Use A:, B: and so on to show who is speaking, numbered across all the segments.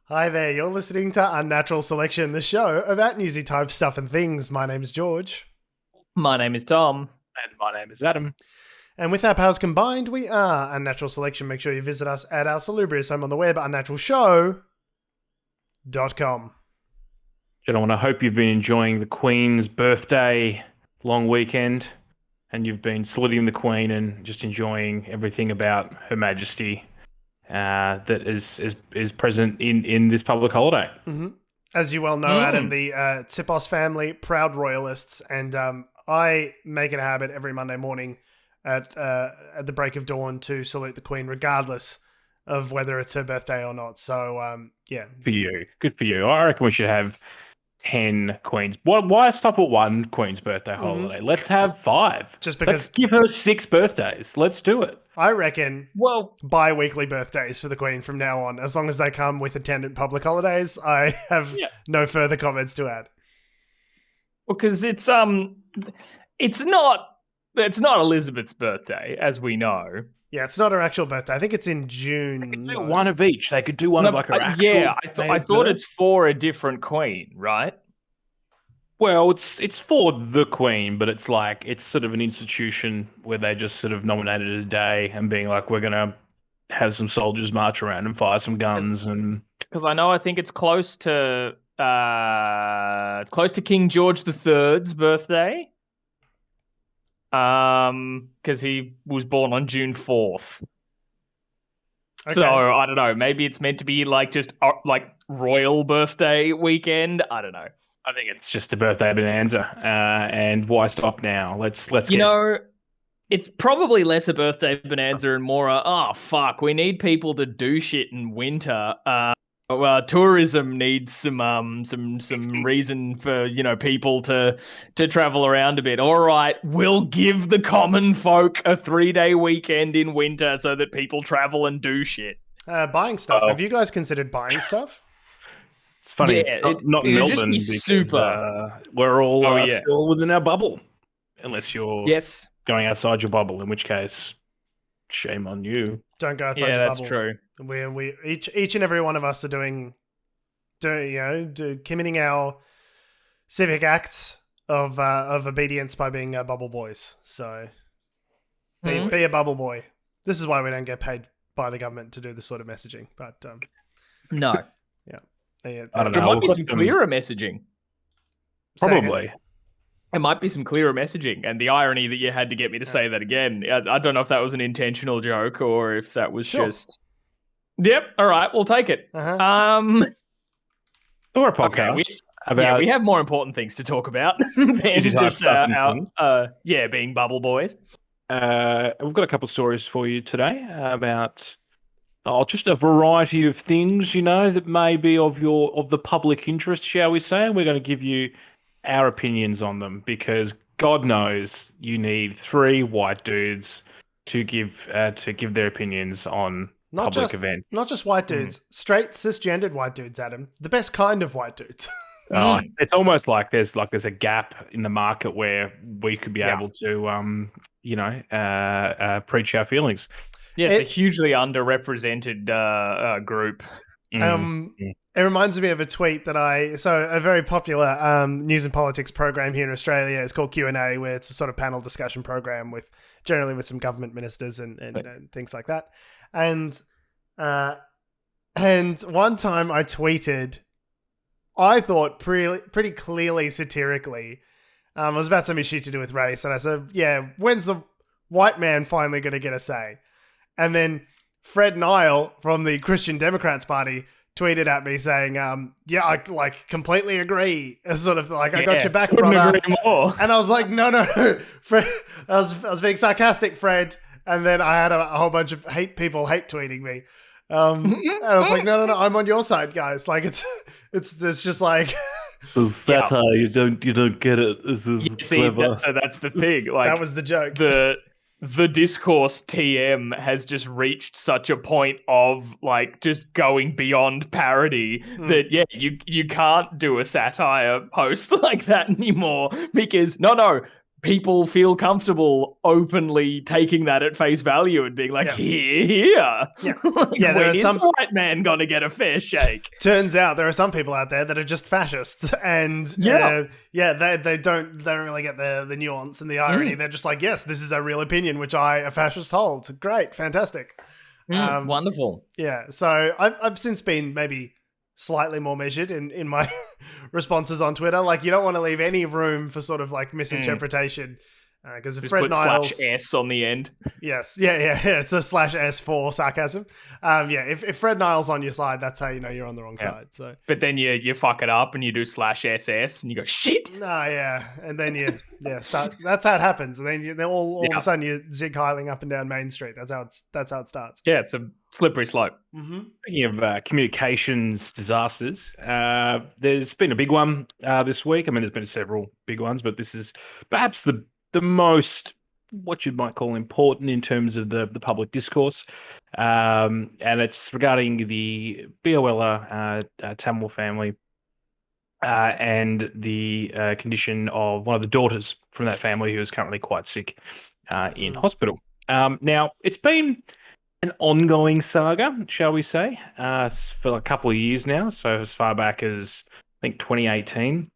A: Hi there, you're listening to Unnatural Selection, the show about newsy type stuff and things. My name's George.
B: My name is Tom.
C: And my name is Adam.
A: And with our powers combined, we are Unnatural Selection. Make sure you visit us at our salubrious home on the web, unnaturalshow.com.
C: Gentlemen, I hope you've been enjoying the Queen's birthday long weekend and you've been saluting the Queen and just enjoying everything about Her Majesty that is present in this public holiday.
A: Mm-hmm. As you well know, Adam, the Tsipos family, proud royalists, and I make it a habit every Monday morning at the break of dawn to salute the Queen, regardless of whether it's her birthday or not. So, yeah.
C: Good for you. I reckon we should have 10 Queens. Why stop at one Queen's birthday holiday? Let's have 5.
A: Just because.
C: Let's give her 6 birthdays. Let's do it.
A: I reckon bi-weekly birthdays for the Queen from now on. As long as they come with attendant public holidays, I have no further comments to add.
B: Well, because it's not Elizabeth's birthday, as we know.
A: Yeah, it's not her actual birthday. I think it's in June.
C: They could do one of each. They could do one of like her actual.
B: Yeah, I thought it's for a different Queen, right?
C: Well, it's for the Queen, but it's sort of an institution where they just sort of nominated a day and being like, we're gonna have some soldiers march around and fire some guns and.
B: Because I think it's close to King George III's birthday. Because he was born on June 4th. Okay. So I don't know. Maybe it's meant to be just royal birthday weekend. I don't know.
C: I think it's just a birthday bonanza. And why stop now? Let's
B: it's probably less a birthday bonanza and more we need people to do shit in winter. Tourism needs some reason for people to travel around a bit. All right, we'll give the common folk a 3-day weekend in winter so that people travel and do shit.
A: Buying stuff. Have you guys considered buying stuff?
C: It's funny.
B: Yeah,
C: not in Melbourne because
B: super.
C: We're all still within our bubble, unless you're going outside your bubble, in which case, shame on you.
A: Don't go outside your bubble.
B: Yeah, that's true.
A: We each and every one of us are committing our civic acts of obedience by being bubble boys. So be a bubble boy. This is why we don't get paid by the government to do this sort of messaging. But
B: no,
A: yeah,
C: I don't know.
B: There might be some clearer messaging.
C: Probably.
B: It might be some clearer messaging, and the irony that you had to get me to say that again. I don't know if that was an intentional joke or if that was just. Yep. All right, we'll take it.
C: Or a podcast about.
B: We have more important things to talk about than just being bubble boys.
C: We've got a couple of stories for you today about just a variety of things, that may be of the public interest, shall we say. We're going to give you our opinions on them because God knows you need 3 white dudes to give their opinions on public events.
A: Not just white dudes, straight cisgendered white dudes, Adam. The best kind of white dudes.
C: It's almost like there's a gap in the market where we could be able to preach our feelings.
B: Yeah, it's a hugely underrepresented group.
A: It reminds me of a tweet that a very popular news and politics program here in Australia is called Q&A, where it's a sort of panel discussion program generally with some government ministers and things like that. And one time I tweeted, I thought pretty clearly satirically, it was about some issue to do with race, and I said, when's the white man finally going to get a say? And then Fred Nile from the Christian Democrats Party tweeted at me saying, I completely agree. It's sort of I got your back, brother. And I was like, no, Fred. I was being sarcastic, Fred. And then I had a whole bunch of people hate tweeting me. And I was like, no, I'm on your side, guys. It's just like
C: it's satire. You don't get it. This is clever.
B: That's the thing.
A: That was the joke.
B: The discourse TM has just reached such a point of just going beyond parody that you can't do a satire post like that anymore because no, people feel comfortable openly taking that at face value and being like, here.
A: Yeah.
B: Like,
A: Yeah, there
B: when
A: are
B: is
A: some-
B: the white man gonna get a fair shake?
A: Turns out there are some people out there that are just fascists, and they don't really get the nuance and the irony. They're just like, yes, this is a real opinion which I, a fascist, hold. Great, fantastic.
B: Wonderful.
A: Yeah, so I've since been maybe slightly more measured in my responses on Twitter. Like, you don't want to leave any room for sort of like misinterpretation. Because if
B: Just
A: Fred
B: put
A: Niles,
B: /S on the end.
A: yes, yeah, it's a /S for sarcasm. If Fred Niles on your side, that's how you know you're on the wrong side. So,
B: but then you fuck it up and you do /SS and you go shit.
A: And then start. That's how it happens. And then all of a sudden you're zig heiling up and down Main Street. That's how it starts.
B: Yeah, it's a slippery slope.
A: Mm-hmm.
C: Speaking of communications disasters, there's been a big one this week. I mean, there's been several big ones, but this is perhaps the most, what you might call, important in terms of the public discourse. And it's regarding the Biloela Tamil family and the condition of one of the daughters from that family who is currently quite sick in hospital. Now, it's been an ongoing saga, shall we say, for a couple of years now. So as far back as, I think, 2018,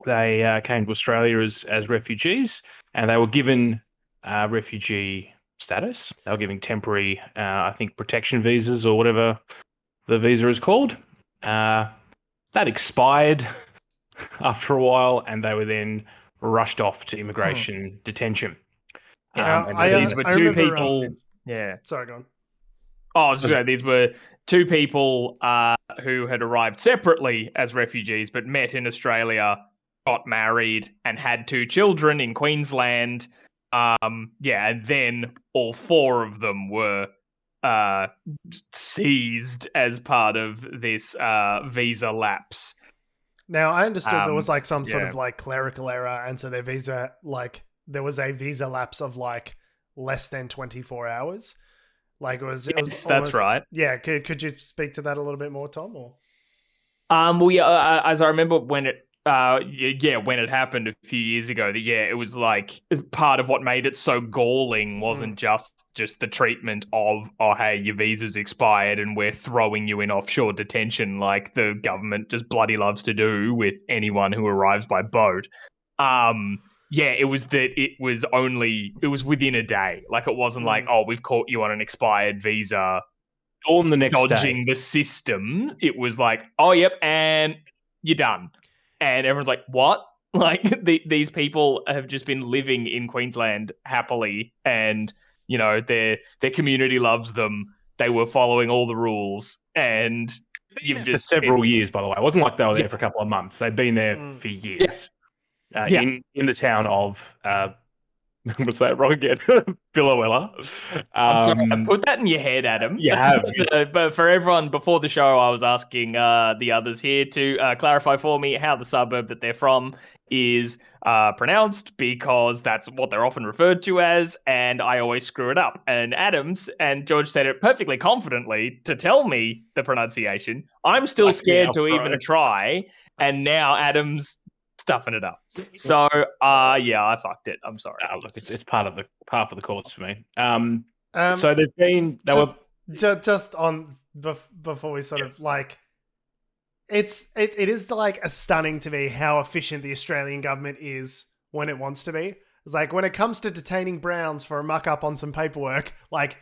C: they came to Australia as refugees, and they were given refugee status. They were given temporary, I think, protection visas or whatever the visa is called. That expired after a while, and they were then rushed off to immigration detention.
B: These were two people.
A: Sorry, go on.
B: Oh, so these were two people who had arrived separately as refugees, but met in Australia, got married, and had two children in Queensland. And then all four of them were seized as part of this visa lapse.
A: Now, I understood there was like some sort of like clerical error, and so their visa, like, there was a visa lapse of like less than 24 hours. Like, it was
B: Yes,
A: almost,
B: that's right.
A: Yeah, could you speak to that a little bit more, Tom? Or
B: as I remember when it when it happened a few years ago, it was like part of what made it so galling wasn't just the treatment of, oh, hey, your visa's expired and we're throwing you in offshore detention like the government just bloody loves to do with anyone who arrives by boat. It was that it was within a day. Like, it wasn't like, oh, we've caught you on an expired visa
C: on the next
B: dodging
C: day.
B: the system. It was like, oh, yep, and you're done. And everyone's like, what? Like, these people have just been living in Queensland happily, and, you know, their community loves them. They were following all the rules, and you've just...
C: For several years, by the way. It wasn't like they were there for a couple of months. They'd been there for years. In the town of... I'm going to say it wrong again. Biloela.
B: I'm sorry, I put that in your head, Adam.
C: You have.
B: But for everyone, before the show, I was asking the others here to clarify for me how the suburb that they're from is pronounced, because that's what they're often referred to as, and I always screw it up. And Adams and George said it perfectly confidently to tell me the pronunciation. I'm still scared to even try, and now Adams stuffing it up. So I fucked it. I'm sorry.
C: Look, it's part of the course for me. So they've been
A: just on before we sort of like, it is like stunning to me how efficient the Australian government is when it wants to be. It's like, when it comes to detaining Browns for a muck up on some paperwork, like,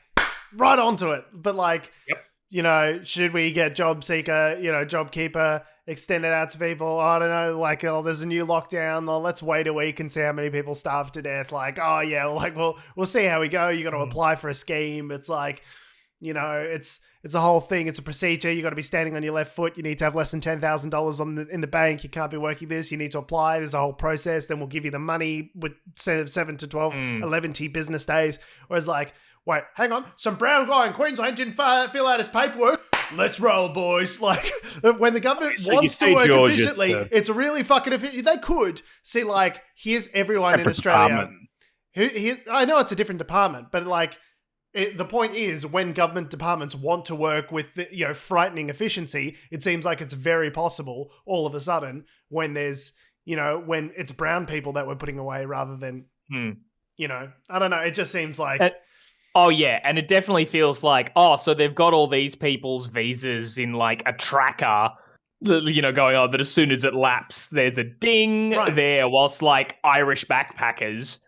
A: right onto it. But like, you know, should we get job seeker, job keeper extended out to people? I don't know, like, oh, there's a new lockdown, or let's wait a week and see how many people starve to death. Like, oh yeah, like, we'll see how we go. You got to apply for a scheme. It's like, it's a whole thing. It's a procedure. You got to be standing on your left foot. You need to have less than $10,000 in the bank. You can't be working this. You need to apply. There's a whole process. Then we'll give you the money with 7 to 12, 11 business days. Whereas like, wait, hang on, some brown guy in Queensland didn't fill out his paperwork. Let's roll, boys. Like, when the government wants to work efficiently, it's really fucking efficient. They could see, like, here's everyone in Australia. I know it's a different department, but like, the point is, when government departments want to work with, frightening efficiency, it seems like it's very possible all of a sudden, when there's, when it's brown people that we're putting away rather than,
B: Hmm.
A: I don't know. It just seems like...
B: Oh, yeah, and it definitely feels like, so they've got all these people's visas in, like, a tracker, going on, that as soon as it laps, there's a ding there, whilst, like, Irish backpackers,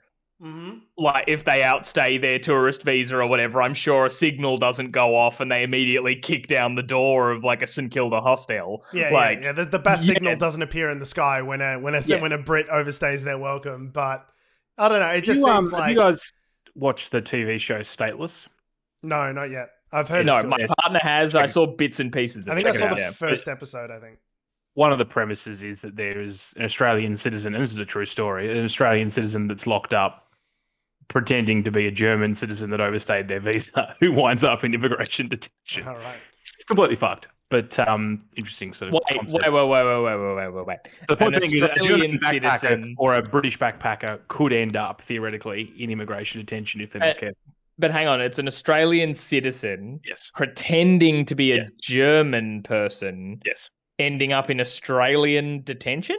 B: like, if they outstay their tourist visa or whatever, I'm sure a signal doesn't go off and they immediately kick down the door of, like, a St Kilda hostel.
A: Yeah. The bat signal doesn't appear in the sky when a Brit overstays their welcome, but I don't know. It just seems like...
C: Have you guys watched the TV show Stateless?
A: No, not yet. I've heard.
B: No, my partner has. I saw bits and pieces of it.
A: I think I saw the first episode, I think.
C: One of the premises is that there is an Australian citizen, and this is a true story, an Australian citizen that's locked up pretending to be a German citizen that overstayed their visa, who winds up in immigration detention.
A: All right.
C: It's completely fucked. But interesting sort of concept.
B: Wait.
C: The point being is a German backpacker
B: citizen
C: or a British backpacker could end up, theoretically, in immigration detention if they're not careful.
B: But hang on, it's an Australian citizen
C: Yes.
B: pretending to be a German person ending up in Australian detention?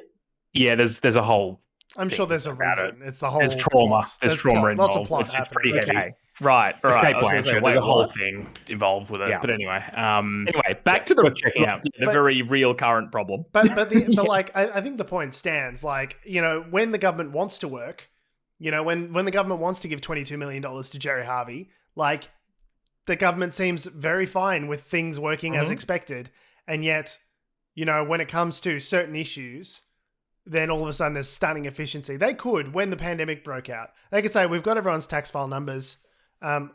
C: Yeah, there's a whole...
A: I'm sure there's a reason. It's the whole...
C: There's trauma.
A: Plot.
C: There's trauma involved.
A: Lots of plot
C: it's pretty heavy.
B: Okay. Right.
C: Escape Blanchard. There's a whole thing involved with it. Yeah. But anyway.
B: Anyway, back to the very real current problem.
A: But like, I think the point stands. Like, when the government wants to work, when the government wants to give $22 million to Jerry Harvey, like, the government seems very fine with things working as expected. And yet, when it comes to certain issues, then all of a sudden there's stunning efficiency. They could, when the pandemic broke out, they could say, we've got everyone's tax file numbers.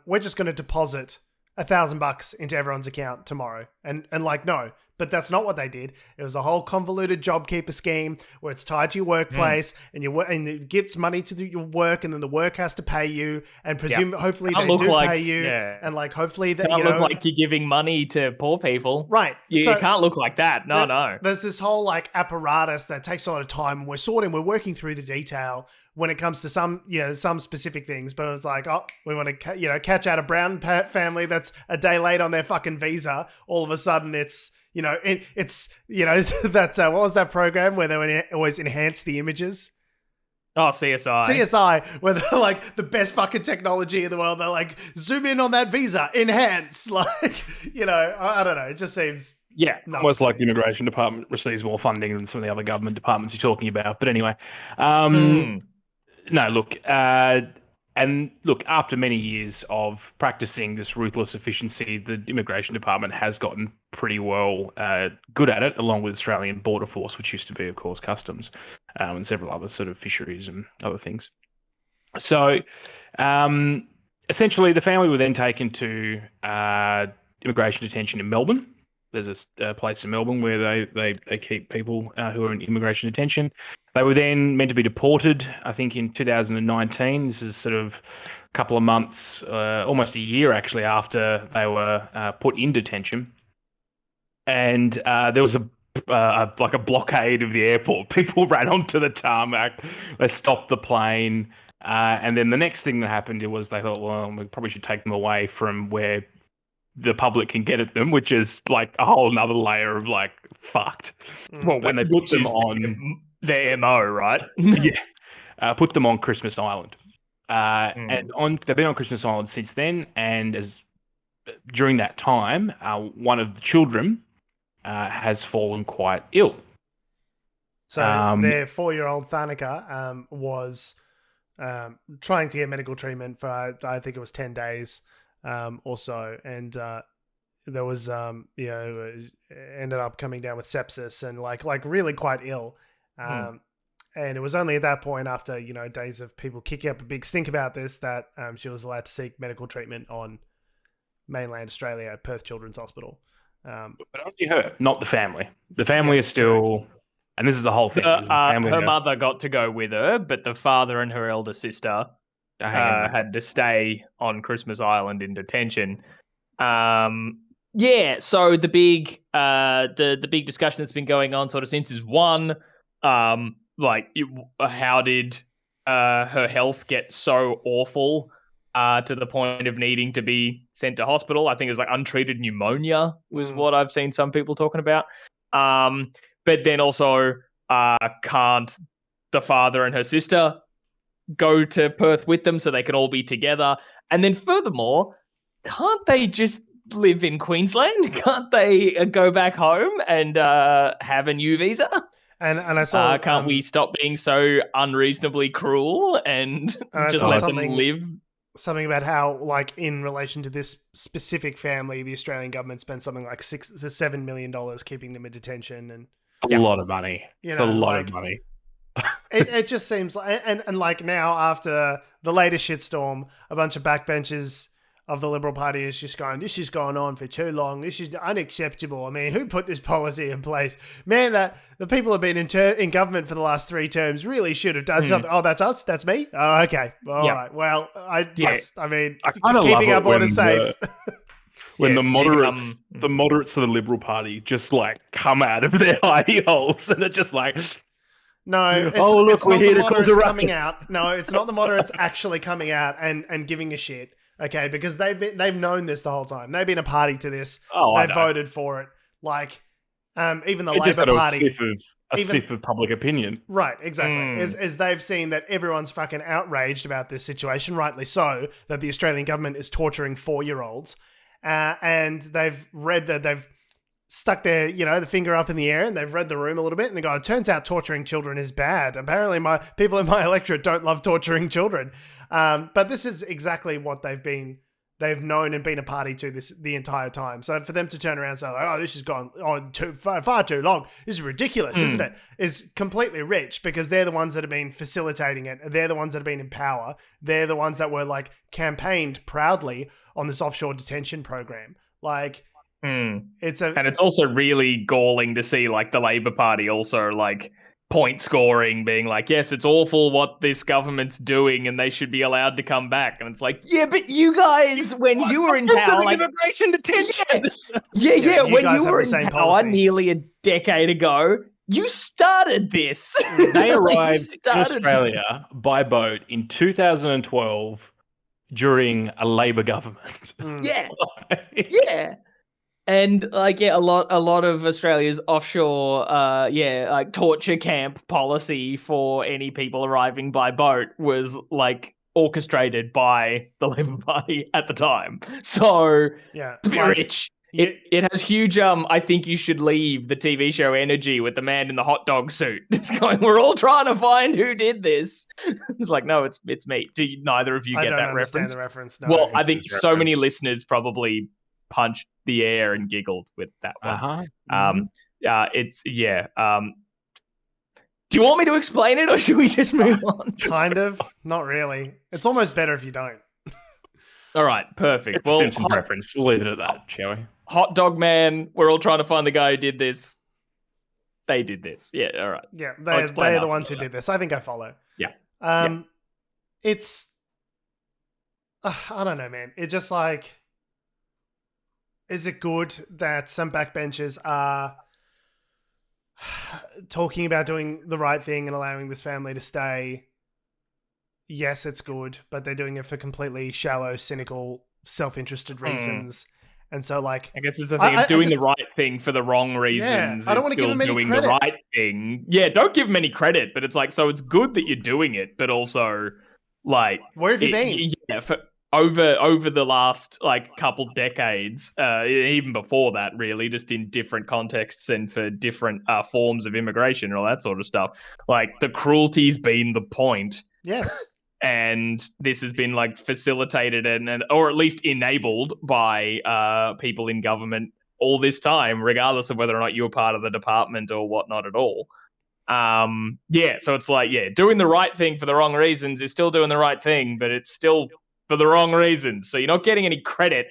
A: We're just going to deposit $1,000 into everyone's account tomorrow. And like, no, but that's not what they did. It was a whole convoluted JobKeeper scheme where it's tied to your workplace and it gives money to your work, and then the work has to pay you, and hopefully they do pay you. Yeah. And like, hopefully that,
B: can't look like you're giving money to poor people.
A: Right.
B: You can't look like that. No.
A: There's this whole like apparatus that takes a lot of time, and we're working through the detail when it comes to some specific things. But it's like, we want to, catch out a brown family that's a day late on their fucking visa. All of a sudden it's, that's, what was that program where they would always enhance the images?
B: Oh, CSI.
A: CSI, where they're like the best fucking technology in the world. They're like, zoom in on that visa, enhance. Like, I don't know. It just seems...
C: Yeah, almost like the immigration department receives more funding than some of the other government departments you're talking about. But anyway, no, look, after many years of practicing this ruthless efficiency, the immigration department has gotten pretty well good at it, along with Australian Border Force, which used to be, of course, Customs, and several other sort of fisheries and other things. So, essentially, the family were then taken to immigration detention in Melbourne. There's a place in Melbourne where they keep people who are in immigration detention. They were then meant to be deported, I think, in 2019. This is sort of a couple of months, almost a year, actually, after they were put in detention. And there was a blockade of the airport. People ran onto the tarmac. They stopped the plane. And then the next thing that happened was they thought, well, we probably should take them away from where the public can get at them, which is like a whole nother layer of like fucked.
B: Well, when they put them on their MO, right?
C: Put them on Christmas Island, and they've been on Christmas Island since then. And during that time, one of the children has fallen quite ill.
A: So their 4-year-old Thanika was trying to get medical treatment for I think it was 10 days. Or so, and there was ended up coming down with sepsis and like really quite ill, and it was only at that point, after days of people kicking up a big stink about this, that she was allowed to seek medical treatment on mainland Australia at Perth Children's Hospital.
C: But only her, not the family. The family is still, and this is the whole thing.
B: Her mother got to go with her, but the father and her elder sister had to stay on Christmas Island in detention. So the big the big discussion that's been going on sort of since is one, how did her health get so awful to the point of needing to be sent to hospital? I think it was like untreated pneumonia was what I've seen some people talking about. But then also can't the father and her sister go to Perth with them so they can all be together. And then furthermore, can't they just live in Queensland? Can't they go back home and have a new visa?
A: And I saw
B: can't we stop being so unreasonably cruel and just let them live?
A: Something about how, like, in relation to this specific family, the Australian government spent something like $6 to $7 million keeping them in detention, and
C: a lot of money.
A: You know,
C: a lot of money.
A: it just seems like, and like now after the latest shitstorm, a bunch of backbenchers of the Liberal Party is just going, this is going on for too long. This is unacceptable. I mean, who put this policy in place? Man, that the people have been in government for the last 3 terms really should have done something. Oh, that's us? That's me? Oh, okay. All right. Well, I mean, keeping our borders safe.
C: When the moderates of the Liberal Party just like come out of their hidey holes and they're just like...
A: No, it's not the moderates coming out. No, it's not the moderates actually coming out and giving a shit. Okay, because they've known this the whole time. They've been a party to this. They voted for it. Like, even the Labor Party,
C: a sniff of public opinion.
A: Right, exactly. As they've seen that everyone's fucking outraged about this situation, rightly so, that the Australian government is torturing 4-year-olds, and they've read that they've stuck their, the finger up in the air and they've read the room a little bit and they go, it turns out torturing children is bad. Apparently people in my electorate don't love torturing children. But this is exactly what they've known and been a party to the entire time. So for them to turn around and say, like, oh, this has gone on far too long. This is ridiculous, isn't it? Is completely rich because they're the ones that have been facilitating it. They're the ones that have been in power. They're the ones that were like campaigned proudly on this offshore detention program. Like,
B: and it's also really galling to see like the Labor Party also like point scoring, being like, yes, it's awful what this government's doing and they should be allowed to come back. And it's like, yeah, but you guys, when you were in power, like
C: immigration detention.
B: Yeah, when you were in power policy. Nearly a decade ago, you started this.
C: They arrived in Australia by boat in 2012 during a Labor government.
B: Yeah. Yeah. And like, yeah, a lot of Australia's offshore, like torture camp policy for any people arriving by boat was like orchestrated by the Labor Party at the time. So
A: yeah,
B: it's a bit rich. It has huge, I think you should leave the TV show energy with the man in the hot dog suit. It's going, we're all trying to find who did this. It's like, no, it's me. Do neither of you get that reference?
A: The reference. No,
B: well, I think so many listeners probably punched the air and giggled with that one. Do you want me to explain it or should we just move on?
A: Kind of. Not really. It's almost better if you don't.
B: All right, perfect. Well,
C: Simpsons reference. We'll leave it at that, shall we?
B: Hot dog man, we're all trying to find the guy who did this. They did this. Yeah, all right.
A: Yeah, they're the ones who did this. I think I follow.
B: Yeah.
A: It's... I don't know, man. It's just like... Is it good that some backbenchers are talking about doing the right thing and allowing this family to stay? Yes, it's good, but they're doing it for completely shallow, cynical, self-interested reasons. And so, like,
B: I guess it's the thing of doing the right thing for the wrong reasons.
A: I don't want to give them any
B: doing
A: credit.
B: The right thing. Yeah, don't give them any credit, but it's like, so it's good that you're doing it, but also, like,
A: where have you been?
B: Yeah, over the last like couple decades, even before that, really, just in different contexts and for different forms of immigration and all that sort of stuff. Like the cruelty's been the point.
A: Yes.
B: And this has been like facilitated and or at least enabled by people in government all this time, regardless of whether or not you were part of the department or whatnot at all. So it's like, doing the right thing for the wrong reasons is still doing the right thing, but it's still for the wrong reasons. So you're not getting any credit.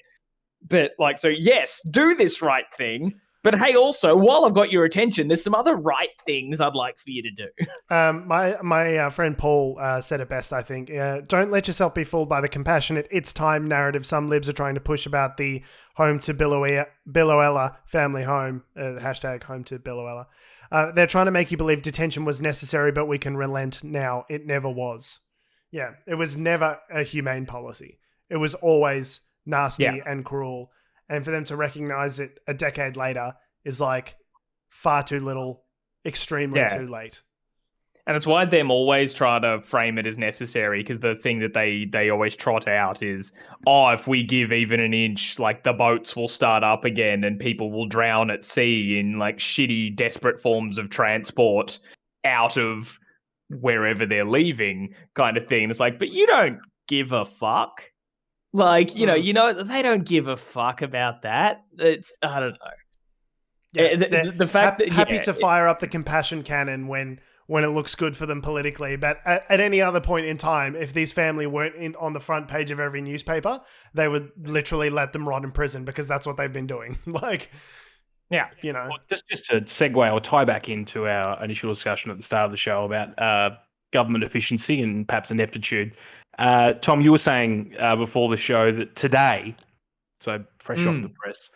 B: But like, so yes, do this right thing. But hey, also, while I've got your attention, there's some other right things I'd like for you to do.
A: My friend Paul said it best, I think. Don't let yourself be fooled by the compassionate "it's time" narrative some libs are trying to push about the home to Biloela family home. Hashtag home to Biloela. They're trying to make you believe detention was necessary, but we can relent now. It never was. Yeah, it was never a humane policy. It was always nasty and cruel. And for them to recognize it a decade later is like far too little, extremely too late.
B: And it's why them always try to frame it as necessary, because the thing that they always trot out is, oh, if we give even an inch, like the boats will start up again and people will drown at sea in like shitty, desperate forms of transport out of wherever they're leaving, kind of thing. It's like, but you don't give a fuck. Like, they don't give a fuck about that. It's, I don't know.
A: Yeah,
B: The fact that
A: happy to fire up the compassion cannon when it looks good for them politically, but at any other point in time, if these family weren't on the front page of every newspaper, they would literally let them rot in prison, because that's what they've been doing. Like,
B: yeah,
C: Well, just to segue or tie back into our initial discussion at the start of the show about government efficiency and perhaps ineptitude. Tom, you were saying before the show that today, so fresh off the press,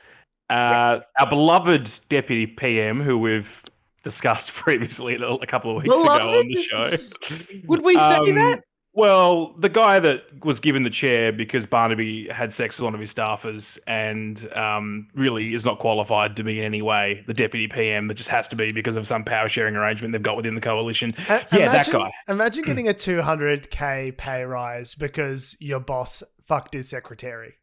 C: our beloved Deputy PM, who we've discussed previously a couple of weeks ago on the show.
B: Would we say that?
C: Well, the guy that was given the chair because Barnaby had sex with one of his staffers and really is not qualified to be in any way the Deputy PM, that just has to be because of some power sharing arrangement they've got within the coalition. That guy. Imagine
A: getting a $200K pay rise because your boss fucked his secretary.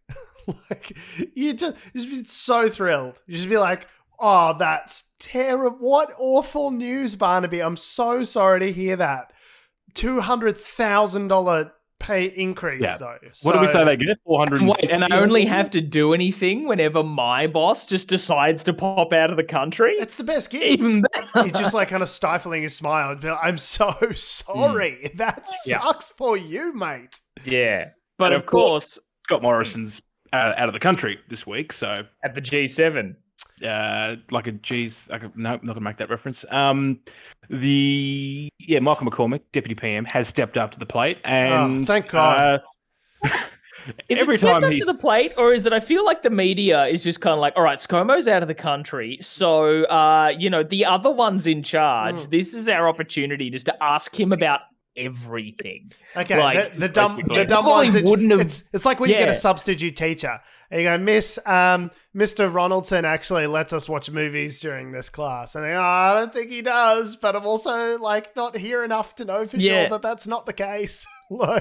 A: Like, you'd just be so thrilled. You just be like, oh, that's terrible. What awful news, Barnaby. I'm so sorry to hear that. $200,000 pay increase, though.
C: What do we say they get? 460.
B: And I only have to do anything whenever my boss just decides to pop out of the country?
A: It's the best gig.
B: Even better.
A: He's just like kind of stifling his smile and be like, I'm so sorry. That sucks for you, mate.
B: Yeah. But of course,
C: Scott Morrison's out of the country this week, so
B: at the G7.
C: Like a G's. No, not gonna make that reference. Michael McCormick, Deputy PM, has stepped up to the plate, and
A: thank God.
B: Is it stepped up to the plate, or is it? I feel like the media is just kind of like, all right, ScoMo's out of the country, so the other one's in charge. This is our opportunity just to ask him about everything.
A: Okay, like, the dumb ones. It's like when you get a substitute teacher and you go, Mr. Ronaldson actually lets us watch movies during this class, and they go, I don't think he does, but I'm also like not here enough to know for sure that that's not the case.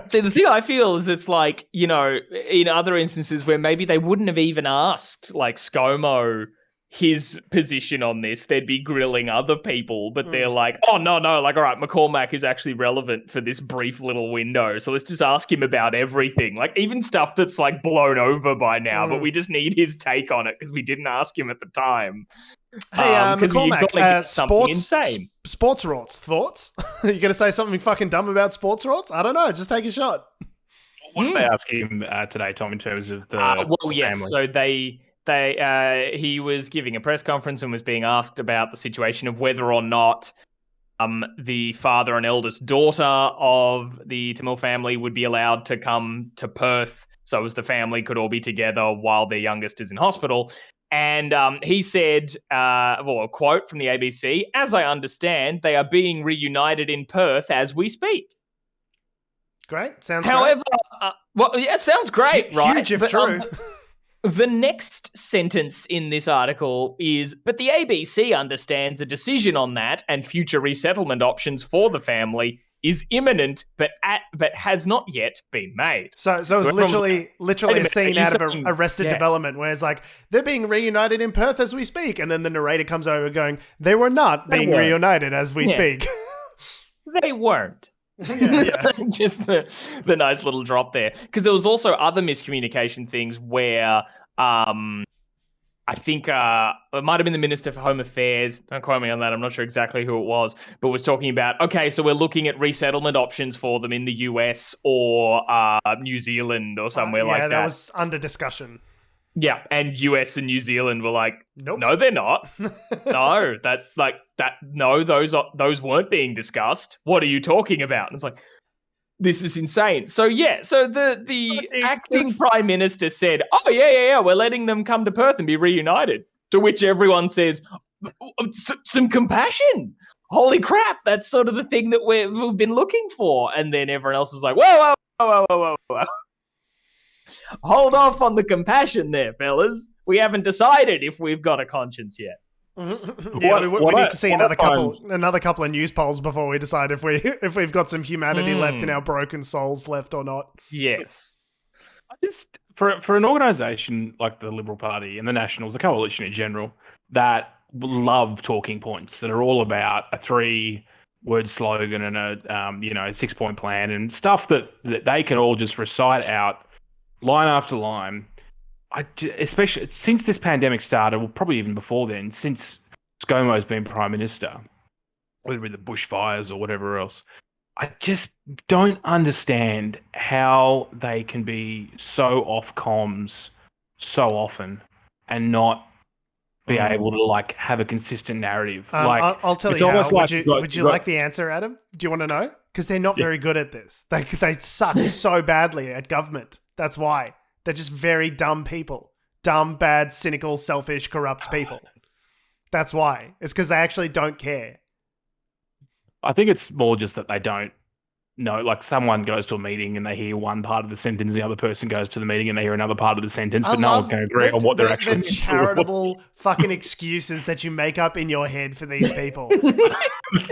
B: See, the thing I feel is it's like, in other instances where maybe they wouldn't have even asked like ScoMo his position on this, they'd be grilling other people, but they're like, oh, no, like, all right, McCormack is actually relevant for this brief little window, so let's just ask him about everything, like even stuff that's like blown over by now, but we just need his take on it because we didn't ask him at the time.
A: Hey, McCormack, sports rorts, thoughts? Are you going to say something fucking dumb about sports rorts? I don't know, just take a shot.
C: What did they ask him today, Tom, in terms of the family?
B: So he was giving a press conference and was being asked about the situation of whether or not the father and eldest daughter of the Tamil family would be allowed to come to Perth so as the family could all be together while their youngest is in hospital. And he said, a quote from the ABC, "As I understand, they are being reunited in Perth as we speak."
A: Great. Sounds
B: great.
A: However,
B: sounds great, right?
A: Huge if true.
B: The next sentence in this article is, but the ABC understands a decision on that and future resettlement options for the family is imminent, but has not yet been made.
A: So it's literally a scene out of Arrested Development where it's like, they're being reunited in Perth as we speak. And then the narrator comes over going, they were not being reunited as we speak.
B: They weren't. Just the nice little drop there, because there was also other miscommunication things where I think it might have been the Minister for Home Affairs, don't quote me on that, I'm not sure exactly who it was, but was talking about, okay, so we're looking at resettlement options for them in the US or New Zealand or somewhere like that.
A: Yeah, that was under discussion.
B: Yeah, and US and New Zealand were like,
A: nope.
B: No, they're not. Those weren't being discussed. What are you talking about? And it's like, this is insane. So the acting Prime Minister said, oh, yeah, we're letting them come to Perth and be reunited. To which everyone says, some compassion. Holy crap, that's sort of the thing that we've been looking for. And then everyone else is like, whoa. Hold off on the compassion there, fellas. We haven't decided if we've got a conscience yet.
A: Yeah, we need to see another couple of news polls before we decide if we've got some humanity left in our broken souls left or not.
B: Yes.
C: Just for an organisation like the Liberal Party and the Nationals, the coalition in general, that love talking points that are all about a 3-word slogan and a 6-point plan and stuff that they can all just recite out line after line. Especially since this pandemic started, well, probably even before then, since ScoMo's been Prime Minister, whether with the bushfires or whatever else, I just don't understand how they can be so off comms so often and not be able to have a consistent narrative.
A: I'll tell you how. Would you like the answer, Adam? Do you want to know? Because they're not very good at this. They suck so badly at government. That's why. They're just very dumb people. Dumb, bad, cynical, selfish, corrupt people. That's why. It's because they actually don't care.
C: I think it's more just that they don't know. Like someone goes to a meeting and they hear one part of the sentence, the other person goes to the meeting and they hear another part of the sentence, but no one can agree on what they're actually
A: the charitable fucking excuses that you make up in your head for these people.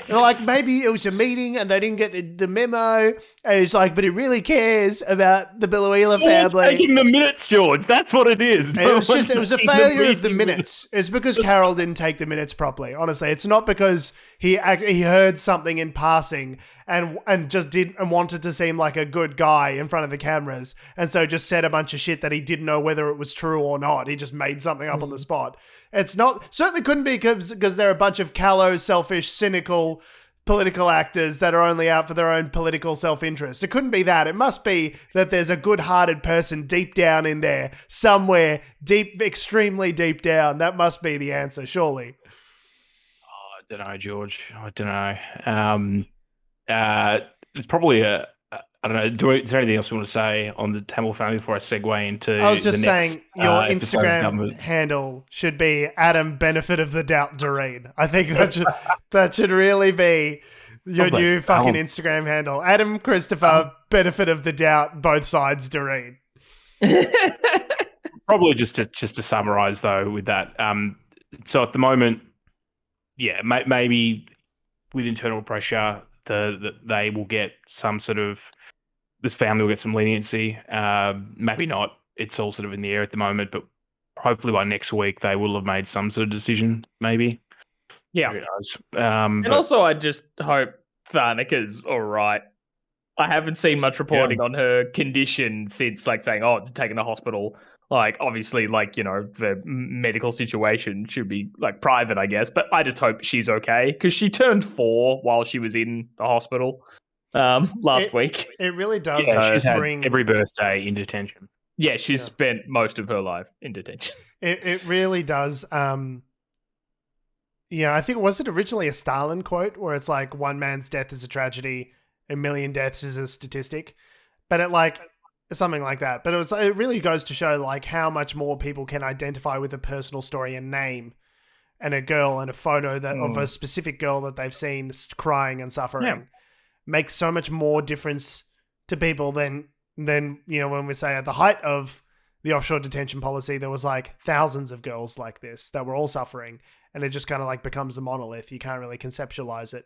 A: They're like, maybe it was a meeting and they didn't get the memo, and it's like, but it really cares about the Biloela family.
C: Taking the minutes, George. That's what it is.
A: It was a failure of the minutes. It's because Carol didn't take the minutes properly. Honestly, it's not because he heard something in passing and just did and wanted to seem like a good guy in front of the cameras, and so just said a bunch of shit that he didn't know whether it was true or not. He just made something up on the spot. It's not, certainly couldn't be because they're a bunch of callow, selfish, cynical political actors that are only out for their own political self-interest. It couldn't be that. It must be that there's a good-hearted person deep down in there, somewhere deep, extremely deep down. That must be the answer, surely.
C: I don't know, George. I don't know. It's probably I don't know. Is there anything else you want to say on the Tamil family before I segue into?
A: I was just saying your Instagram handle should be Adam Benefit of the Doubt Doreen. I think that should really be your new fucking Instagram handle. Adam Christopher Benefit of the Doubt, both sides Doreen.
C: Probably just to summarize though with that. So at the moment, yeah, maybe with internal pressure, they will get some sort of. This family will get some leniency. Maybe not. It's all sort of in the air at the moment, but hopefully by next week they will have made some sort of decision, maybe.
B: Yeah.
C: Who knows?
B: And also I just hope Tharnika's all right. I haven't seen much reporting on her condition since saying, taken to hospital. Obviously, the medical situation should be private, I guess, but I just hope she's okay because she turned 4 while she was in the hospital. Last week.
A: It really does.
C: Yeah, she's had every birthday in detention.
B: Yeah, she's spent most of her life in detention.
A: It really does. I think, was it originally a Stalin quote where it's like one man's death is a tragedy, a million deaths is a statistic, but something like that. But it really goes to show how much more people can identify with a personal story and name, and a girl and a photo of a specific girl that they've seen crying and suffering. Yeah. Makes so much more difference to people than when we say at the height of the offshore detention policy, there was thousands of girls like this that were all suffering, and it just kind of becomes a monolith. You can't really conceptualize it.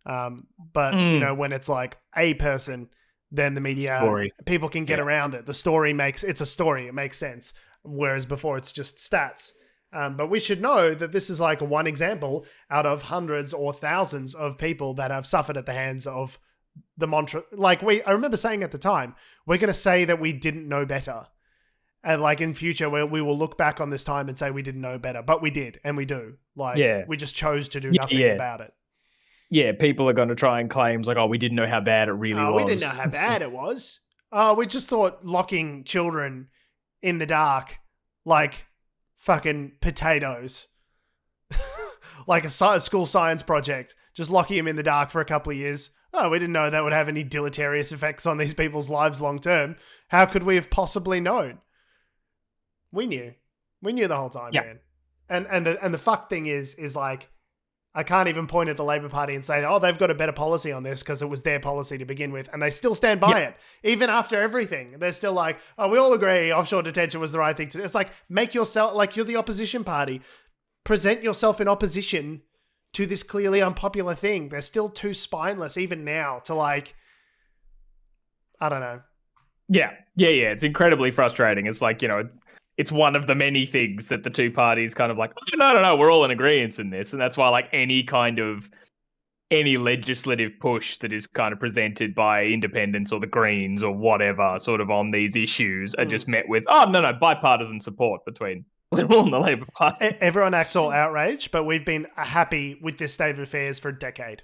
A: But when it's a person, then the media, people can get around it. The story it's a story. It makes sense. Whereas before it's just stats. But we should know that this is one example out of hundreds or thousands of people that have suffered at the hands of the mantra. I remember saying at the time, we're going to say that we didn't know better. And in future, we will look back on this time and say we didn't know better, but we did, and we do. We just chose to do nothing about it.
B: Yeah, people are going to try and claim we didn't know how bad it really was.
A: We didn't know how bad it was. We just thought locking children in the dark, fucking potatoes, a school science project, just locking them in the dark for a couple of years. Oh, we didn't know that would have any deleterious effects on these people's lives long term. How could we have possibly known? We knew the whole time, man. And the fuck thing is I can't even point at the Labor Party and say, they've got a better policy on this because it was their policy to begin with, and they still stand by it even after everything. They're still we all agree offshore detention was the right thing to do. It's make yourself you're the opposition party. present yourself in opposition to this clearly unpopular thing. They're still too spineless even now to like, I don't know.
B: Yeah. It's incredibly frustrating. It's like, it's one of the many things that the two parties kind of like, no, we're all in agreement in this. And that's why like any legislative push that is kind of presented by independents or the Greens or whatever sort of on these issues are just met with, no, bipartisan support between Liberal and the Labour Party.
A: Everyone acts all outraged, but we've been happy with this state of affairs for a decade.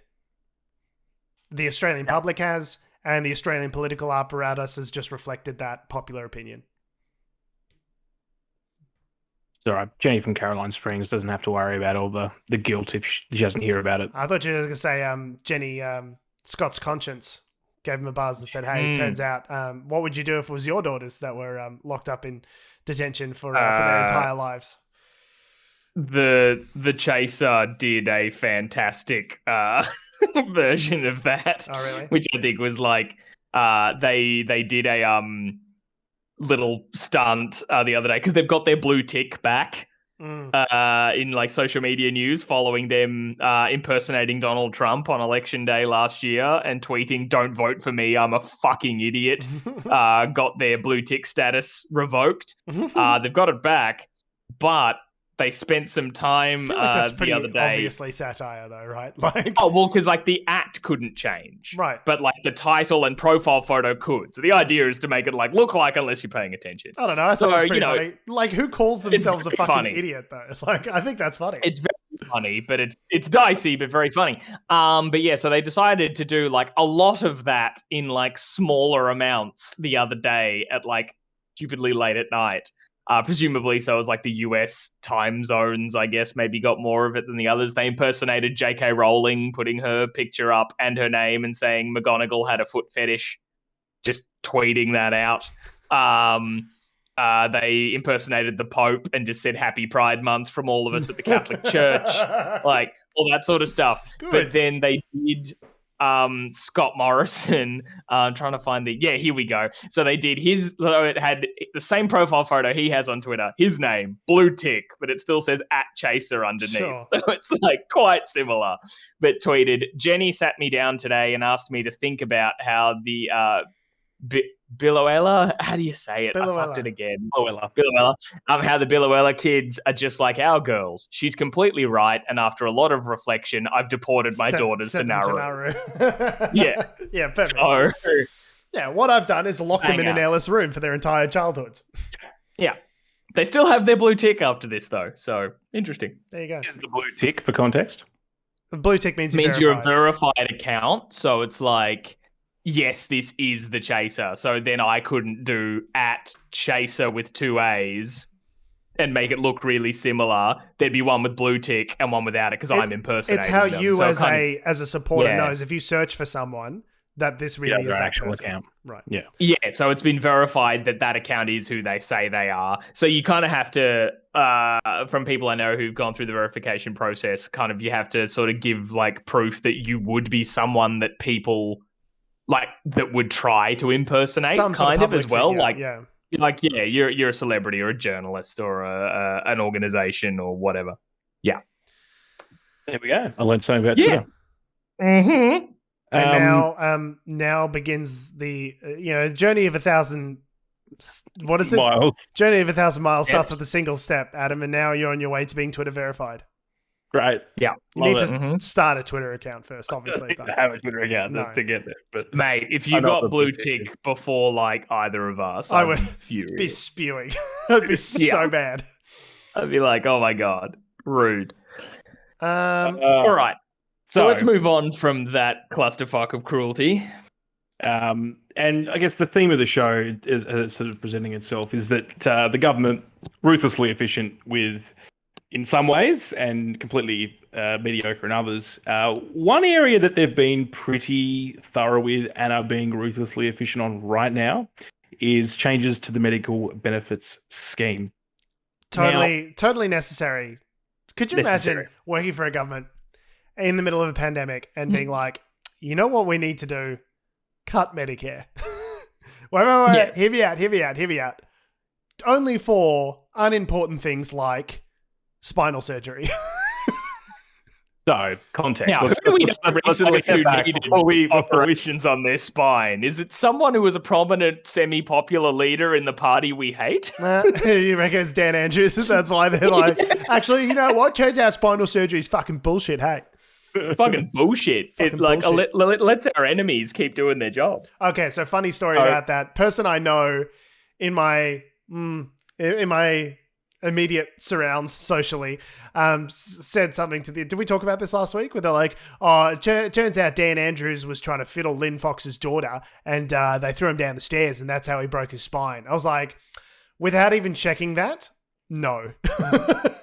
A: The Australian public has, and the Australian political apparatus has just reflected that popular opinion.
C: It's all right. Jenny from Caroline Springs doesn't have to worry about all the guilt if she doesn't hear about it.
A: I thought you were going to say Jenny, Scott's conscience gave him a buzz and said, hey, it turns out, what would you do if it was your daughters that were locked up in detention for their entire lives?
B: The Chaser did a fantastic version of that.
A: Oh, really?
B: Which I think was like they did a little stunt the other day because they've got their blue tick back in like social media news following them impersonating Donald Trump on election day last year and tweeting, "Don't vote for me, I'm a fucking idiot." Got their blue tick status revoked. They've got it back, but they spent some time
A: that's pretty
B: the other day.
A: Obviously satire, though, right? Like,
B: because like the act couldn't change,
A: right?
B: But like the title and profile photo could. So the idea is to make it like look like unless you're paying attention.
A: I don't know. I thought it was pretty funny. Like, who calls themselves a fucking idiot though? Like, I think that's funny.
B: It's very funny, but it's dicey, but very funny. But yeah, so they decided to do like a lot of that in like smaller amounts the other day at like stupidly late at night. Presumably, so it was like the US time zones, I guess, maybe got more of it than the others. They impersonated J.K. Rowling, putting her picture up and her name and saying McGonagall had a foot fetish, just tweeting that out. They impersonated the Pope and just said Happy Pride Month from all of us at the Catholic Church, like all that sort of stuff.
A: Good.
B: But then they did Scott Morrison. I'm trying to find here we go. So they did so it had the same profile photo he has on Twitter, his name, blue tick, but it still says @Chaser underneath. Sure. So it's like quite similar. But tweeted, Jenny sat me down today and asked me to think about how the Biloela, how do you say it?
A: Biloela.
B: I fucked it again. Biloela. How the Biloela kids are just like our girls. She's completely right, and after a lot of reflection, I've deported my daughters to Nauru. Yeah.
A: Yeah, perfect.
B: So,
A: yeah, what I've done is lock them in an airless room for their entire childhoods.
B: Yeah. They still have their blue tick after this, though, so interesting.
A: There you go.
C: Is the blue tick for context?
A: The blue tick means
B: you're a verified account, so it's like, yes, this is the Chaser. So then I couldn't do @Chaser with 2 A's and make it look really similar. There'd be one with blue tick and one without it because I'm impersonating
A: It's how
B: them.
A: you
B: so
A: as a supporter knows if you search for someone that this really is
C: their
A: that
C: actual
A: person.
C: account.
A: Right.
C: Yeah.
B: Yeah, so it's been verified that account is who they say they are. So you kind of have to, from people I know who've gone through the verification process, kind of you have to sort of give like proof that you would be someone that people like that would try to impersonate
A: Some
B: kind
A: sort
B: of as well.
A: Figure,
B: You're a celebrity or a journalist or an organization or whatever. Yeah.
C: There we go. I learned something about Twitter.
B: Mm-hmm.
A: And now begins the journey of 1,000. What is it?
C: Miles.
A: Journey of 1,000 miles starts with a single step, Adam, and now you're on your way to being Twitter verified.
C: Great.
B: Yeah.
A: You need to start a Twitter account first, obviously.
C: I have a Twitter account to get there. But
B: mate, if you got blue tick before like either of us, I would
A: be spewing. I'd be so bad.
B: I'd be like, oh my God, rude.
A: All
B: right. So let's move on from that clusterfuck of cruelty.
C: And I guess the theme of the show, is, as it's sort of presenting itself, is that the government ruthlessly efficient in some ways and completely mediocre in others. One area that they've been pretty thorough with and are being ruthlessly efficient on right now is changes to the medical benefits scheme.
A: Totally necessary. Could you imagine working for a government in the middle of a pandemic and being like, you know what we need to do? Cut Medicare. Wait. Hear me out. Only for unimportant things like spinal surgery.
C: So, context.
B: Now, who do we know recently who needed
C: before
B: operations on their spine? Is it someone who was a prominent, semi-popular leader in the party we hate?
A: You reckon it's Dan Andrews? That's why they're like, actually, you know what? Turns out spinal surgery is fucking bullshit, hey?
B: Fucking bullshit. Let's our enemies keep doing their job.
A: Okay, so funny story about that. Person I know in my immediate surrounds socially said something to the... Did we talk about this last week? Where they're like, oh, it turns out Dan Andrews was trying to fiddle Lynn Fox's daughter and they threw him down the stairs and that's how he broke his spine. I was like, without even checking that, no.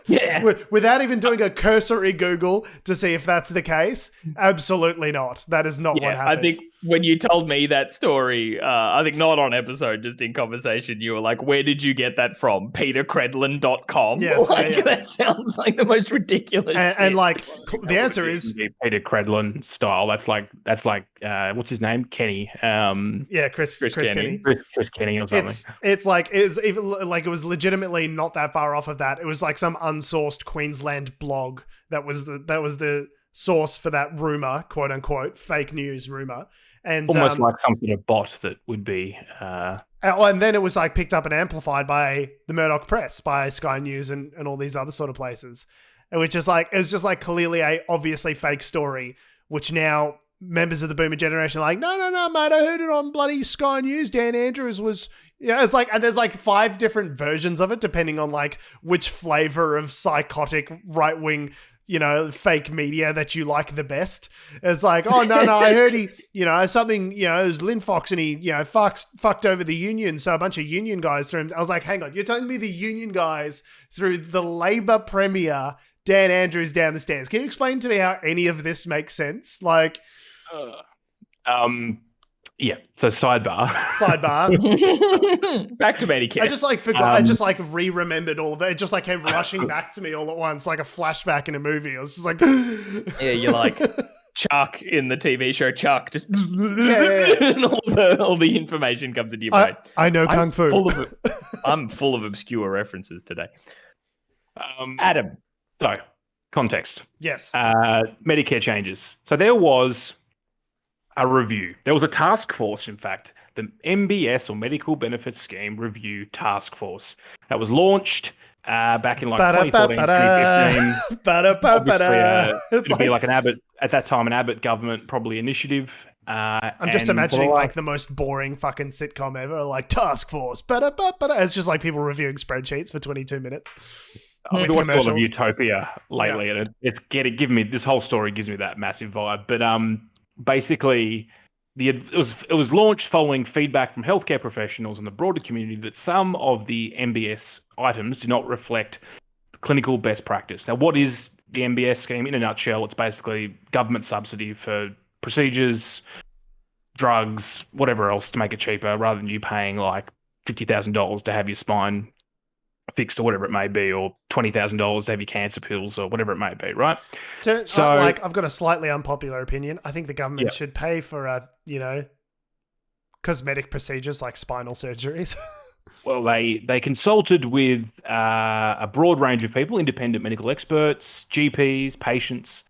B: Yeah.
A: Without even doing a cursory Google to see if that's the case, absolutely not. That is not what happened.
B: I think when you told me that story, I think not on episode, just in conversation, you were like, where did you get that from? PeterCredlin.com?
A: Yes.
B: That sounds like the most ridiculous
A: and like, the answer is...
C: Peter Credlin style. That's like what's his name? Kenny.
A: Chris Kenny.
C: Chris Kenny or something.
A: It's like, it was legitimately not that far off of that. It was like some unsourced Queensland blog that was the source for that rumor, quote unquote, fake news rumor. And
C: almost like some sort of bot that would be
A: and then it was like picked up and amplified by the Murdoch press, by Sky News and all these other sort of places. And which is like, it was just like clearly a obviously fake story, which now members of the boomer generation are like, no, mate, I heard it on bloody Sky News. Dan Andrews was... Yeah, it's like, and there's like 5 different versions of it, depending on like which flavor of psychotic right-wing, fake media that you like the best. It's like, oh, no, I heard he, something, it was Lynn Fox and he, fucked over the union. So a bunch of union guys threw him. I was like, hang on, you're telling me the union guys threw the Labour Premier Dan Andrews down the stairs? Can you explain to me how any of this makes sense? Like,
C: yeah. So sidebar.
B: Back to Medicare.
A: I just like forgot. I just like re-remembered all of it. It just like came rushing back to me all at once, like a flashback in a movie. I was just like,
B: yeah, you're like Chuck in the TV show Chuck. Just and all the information comes into your brain.
A: I know kung fu.
B: I'm full of obscure references today. Adam.
C: So context.
A: Yes.
C: Medicare changes. So there was a review. There was a task force, in fact, the MBS or Medical Benefits Scheme Review Task Force that was launched back in like 2014, 2015. Obviously, it'd be like an Abbott, at that time, an Abbott government probably initiative.
A: I'm just imagining like the most boring fucking sitcom ever, like Task Force. It's just like people reviewing spreadsheets for 22 minutes.
C: I've watched all of Utopia lately, and this whole story gives me that massive vibe. But basically, it was launched following feedback from healthcare professionals and the broader community that some of the MBS items do not reflect clinical best practice. Now, what is the MBS scheme? In a nutshell, it's basically government subsidy for procedures, drugs, whatever else to make it cheaper, rather than you paying like $50,000 to have your spine fixed or whatever it may be, or $20,000 to have your cancer pills or whatever it may be, right?
A: So I've got a slightly unpopular opinion. I think the government should pay for, cosmetic procedures like spinal surgeries.
C: Well, they consulted with a broad range of people, independent medical experts, GPs, patients,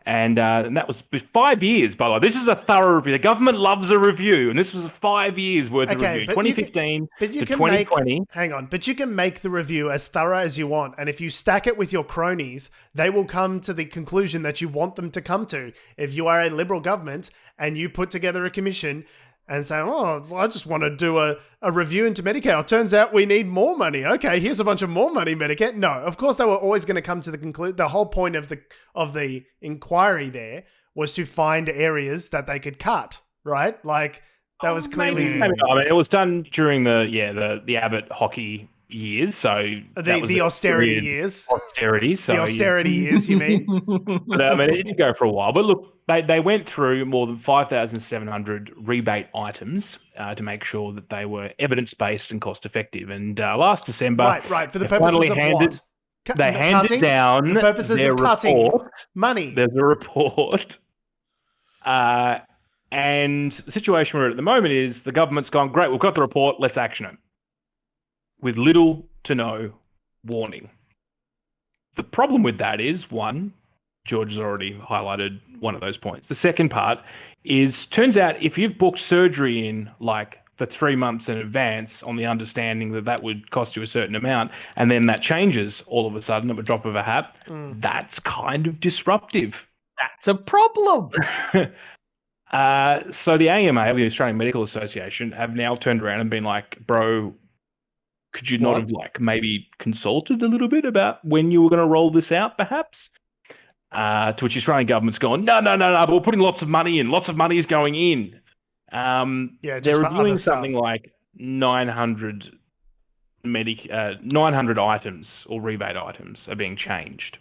C: and that was 5 years, by the way. This is a thorough review. The government loves a review, and this was 5 years worth of review, 2015 to 2020.
A: Hang on, but you can make the review as thorough as you want, and if you stack it with your cronies, they will come to the conclusion that you want them to come to. If you are a Liberal government and you put together a commission and say, oh, I just want to do a review into Medicare. It turns out we need more money. Okay, here's a bunch of more money, Medicare. No, of course they were always going to come to the conclusion. The whole point of the inquiry there was to find areas that they could cut, right? Like that was clearly...
C: Maybe. I mean, it was done during the Abbott hockey years, so
A: the austerity years.
C: Austerity, so
A: the austerity years, you mean?
C: But I mean, it did go for a while. But look, they went through more than 5,700 rebate items to make sure that they were evidence-based and cost-effective. And last December,
A: right, for the purposes of what?
C: They handed down
A: the purposes
C: their
A: of cutting
C: report.
A: Money.
C: There's a report. And the situation we're at the moment is the government's gone, great, we've got the report, let's action it. With little to no warning. the problem with that is, one, George has already highlighted one of those points. The second part is, turns out if you've booked surgery in like for 3 months in advance on the understanding that that would cost you a certain amount, and then that changes all of a sudden at a drop of a hat, that's kind of disruptive.
B: That's a problem.
C: So the AMA, the Australian Medical Association, have now turned around and been like, bro, could you not have like maybe consulted a little bit about when you were going to roll this out, perhaps? To which the Australian government's gone, no, but we're putting lots of money in. Lots of money is going in. They're reviewing something like 900 items or rebate items are being changed.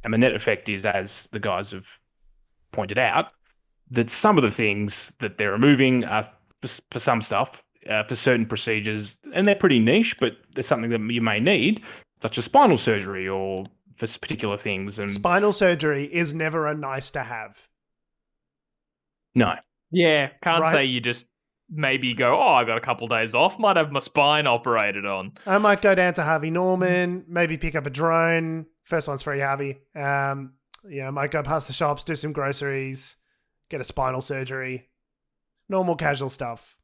C: And the net effect is, as the guys have pointed out, that some of the things that they're removing are for some stuff, for certain procedures, and they're pretty niche, but there's something that you may need, such as spinal surgery or for particular things. And
A: spinal surgery is never a nice to have.
C: No.
B: Yeah, can't say you just maybe go, I got a couple days off, might have my spine operated on.
A: I might go down to Harvey Norman, maybe pick up a drone. First one's free, Harvey. I might go past the shops, do some groceries, get a spinal surgery. Normal casual stuff.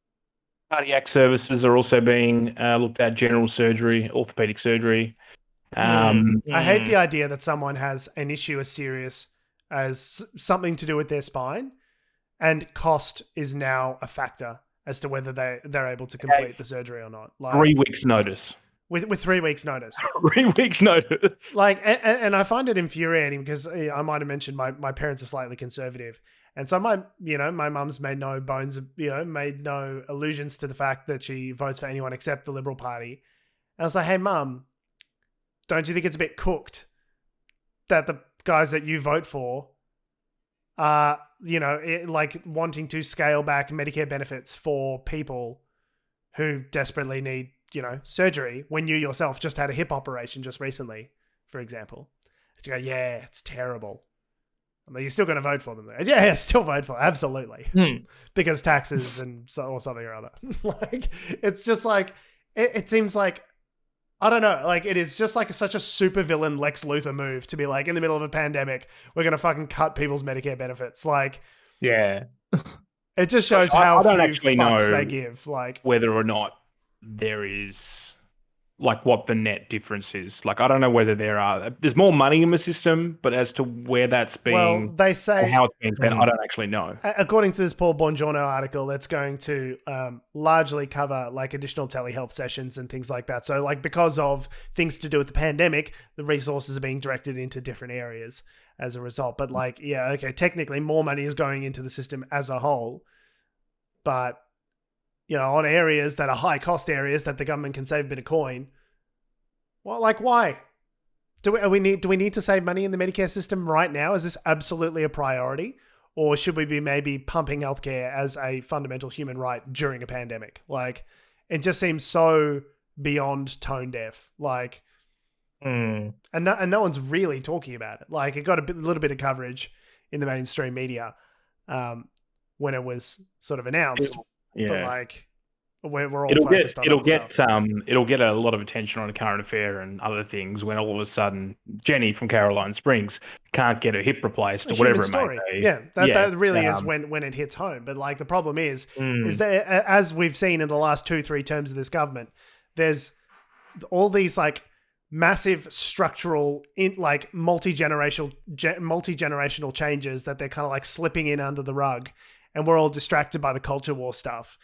C: Cardiac services are also being looked at, general surgery, orthopedic surgery.
A: I hate the idea that someone has an issue as serious as something to do with their spine, and cost is now a factor as to whether they're able to complete the surgery or not. Like,
C: 3 weeks notice.
A: With 3 weeks notice.
C: 3 weeks notice.
A: Like, and I find it infuriating because I might have mentioned my parents are slightly conservative. And so my mum's made no allusions to the fact that she votes for anyone except the Liberal Party. And I was like, hey, Mum, don't you think it's a bit cooked that the guys that you vote for are, like wanting to scale back Medicare benefits for people who desperately need, surgery when you yourself just had a hip operation just recently, for example? And you go, yeah, it's terrible. I mean, you're still going to vote for them, though. Yeah, still vote for them. Absolutely. Because taxes or something or other. Like, it's just like, it seems like, I don't know, like, it is just like such a supervillain Lex Luthor move to be like, in the middle of a pandemic, we're going to fucking cut people's Medicare benefits. Like,
B: yeah.
A: It just shows how
C: I don't
A: few
C: actually
A: fucks
C: know
A: they give. Like,
C: whether or not there is, like, what the net difference is. Like, I don't know whether there's more money in the system, but as to where that's being,
A: they say,
C: how it's being spent, I don't actually know.
A: According to this Paul Bongiorno article, that's going to largely cover like additional telehealth sessions and things like that. So, like, because of things to do with the pandemic, the resources are being directed into different areas as a result. But like, yeah, okay, technically more money is going into the system as a whole, but on areas that are high cost areas that the government can save a bit of coin. Well, like, why? Do we need to save money in the Medicare system right now? Is this absolutely a priority? Or should we be maybe pumping healthcare as a fundamental human right during a pandemic? Like, it just seems so beyond tone deaf. Like, and no one's really talking about it. Like, it got a little bit of coverage in the mainstream media when it was sort of announced.
C: Yeah.
A: But like, we're all focused on
C: it'll get a lot of attention on a current affair and other things when all of a sudden Jenny from Caroline Springs can't get her hip replaced or whatever it may be.
A: Yeah, that really is when it hits home. But like, the problem is that, as we've seen in the last 2-3 terms of this government, there's all these like massive structural, multi-generational changes that they're kind of like slipping in under the rug. And we're all distracted by the culture war stuff.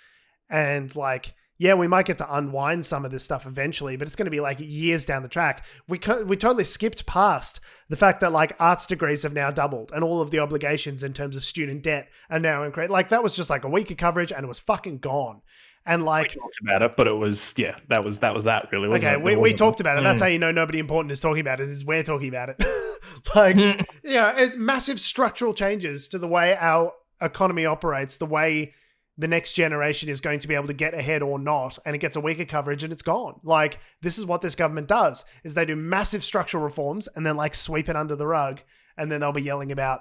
A: And like, yeah, we might get to unwind some of this stuff eventually, but it's going to be like years down the track. We totally skipped past the fact that like arts degrees have now doubled and all of the obligations in terms of student debt are now increased. Like, that was just like a week of coverage and it was fucking gone. And like,
C: we talked about it, but it was, that was that really. Wasn't
A: okay, we talked about it. That's how you know nobody important is talking about it, is we're talking about it. Like, it's massive structural changes to the way our economy operates, the way the next generation is going to be able to get ahead or not, and it gets a week of coverage and it's gone. Like, this is what this government does, is they do massive structural reforms and then like sweep it under the rug, and then they'll be yelling about,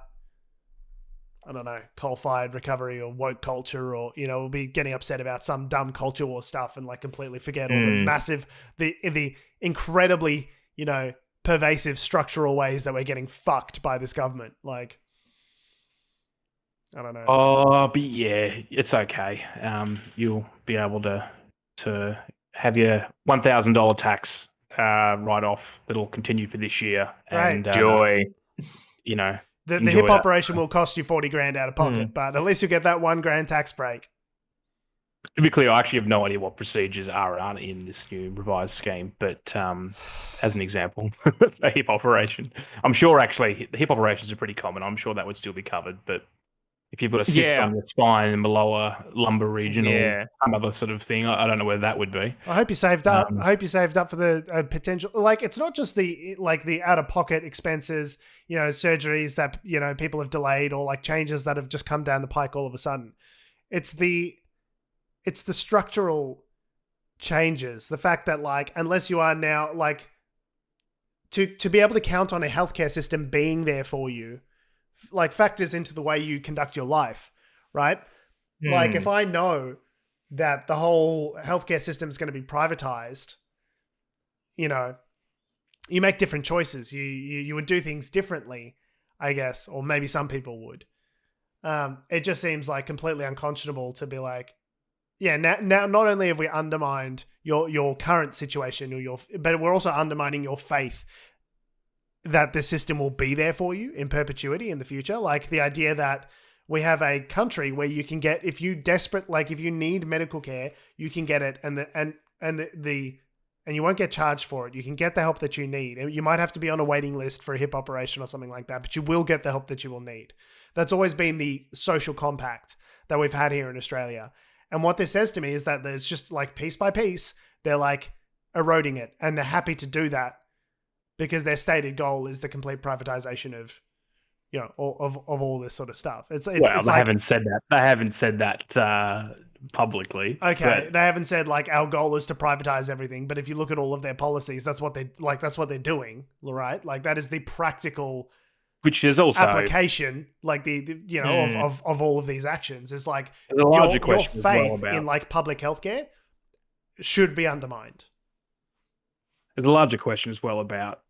A: I don't know, coal-fired recovery or woke culture, or, we'll be getting upset about some dumb culture war stuff and like completely forget all the massive, the incredibly, pervasive structural ways that we're getting fucked by this government. Like, I don't know.
C: Oh, but yeah, it's okay. You'll be able to have your $1,000 tax write off that'll continue for this year,
A: Right.
C: and
B: Joy.
C: you know,
A: The
C: enjoy
A: hip
C: that.
A: operation will cost you 40 grand out of pocket, but at least you get that $1,000 tax break.
C: To be clear, I actually have no idea what procedures are or aren't in this new revised scheme, but as an example, a hip operation. I'm sure actually the hip operations are pretty common. I'm sure that would still be covered, but if you've got a cyst on your spine in the lower lumbar region or some other sort of thing, I don't know where that would be.
A: I hope you saved up. I hope you saved up for the potential. Like, it's not just the out of pocket expenses, surgeries that people have delayed, or like changes that have just come down the pike all of a sudden. It's the structural changes. The fact that, like, unless you are now, like, to be able to count on a healthcare system being there for you, like, factors into the way you conduct your life, right? Like, if I know that the whole healthcare system is going to be privatized, you make different choices. You would do things differently, I guess, or maybe some people would. It just seems like completely unconscionable to be like, yeah, now not only have we undermined your current situation but we're also undermining your faith that the system will be there for you in perpetuity in the future. Like, the idea that we have a country where you can get, if you need medical care, you can get it, and you won't get charged for it. You can get the help that you need. You might have to be on a waiting list for a hip operation or something like that, but you will get the help that you will need. That's always been the social compact that we've had here in Australia. And what this says to me is that there's just, like, piece by piece, they're like eroding it, and they're happy to do that because their stated goal is the complete privatization of, of all this sort of stuff. They
C: haven't said that. They haven't said that publicly.
A: Okay, they haven't said, like, our goal is to privatize everything. But if you look at all of their policies, that's what they're doing, right? Like, that is the practical,
C: which is also
A: application, like of all of these actions. Is like
C: your
A: faith in, like, public healthcare should be undermined.
C: There's a larger question as well about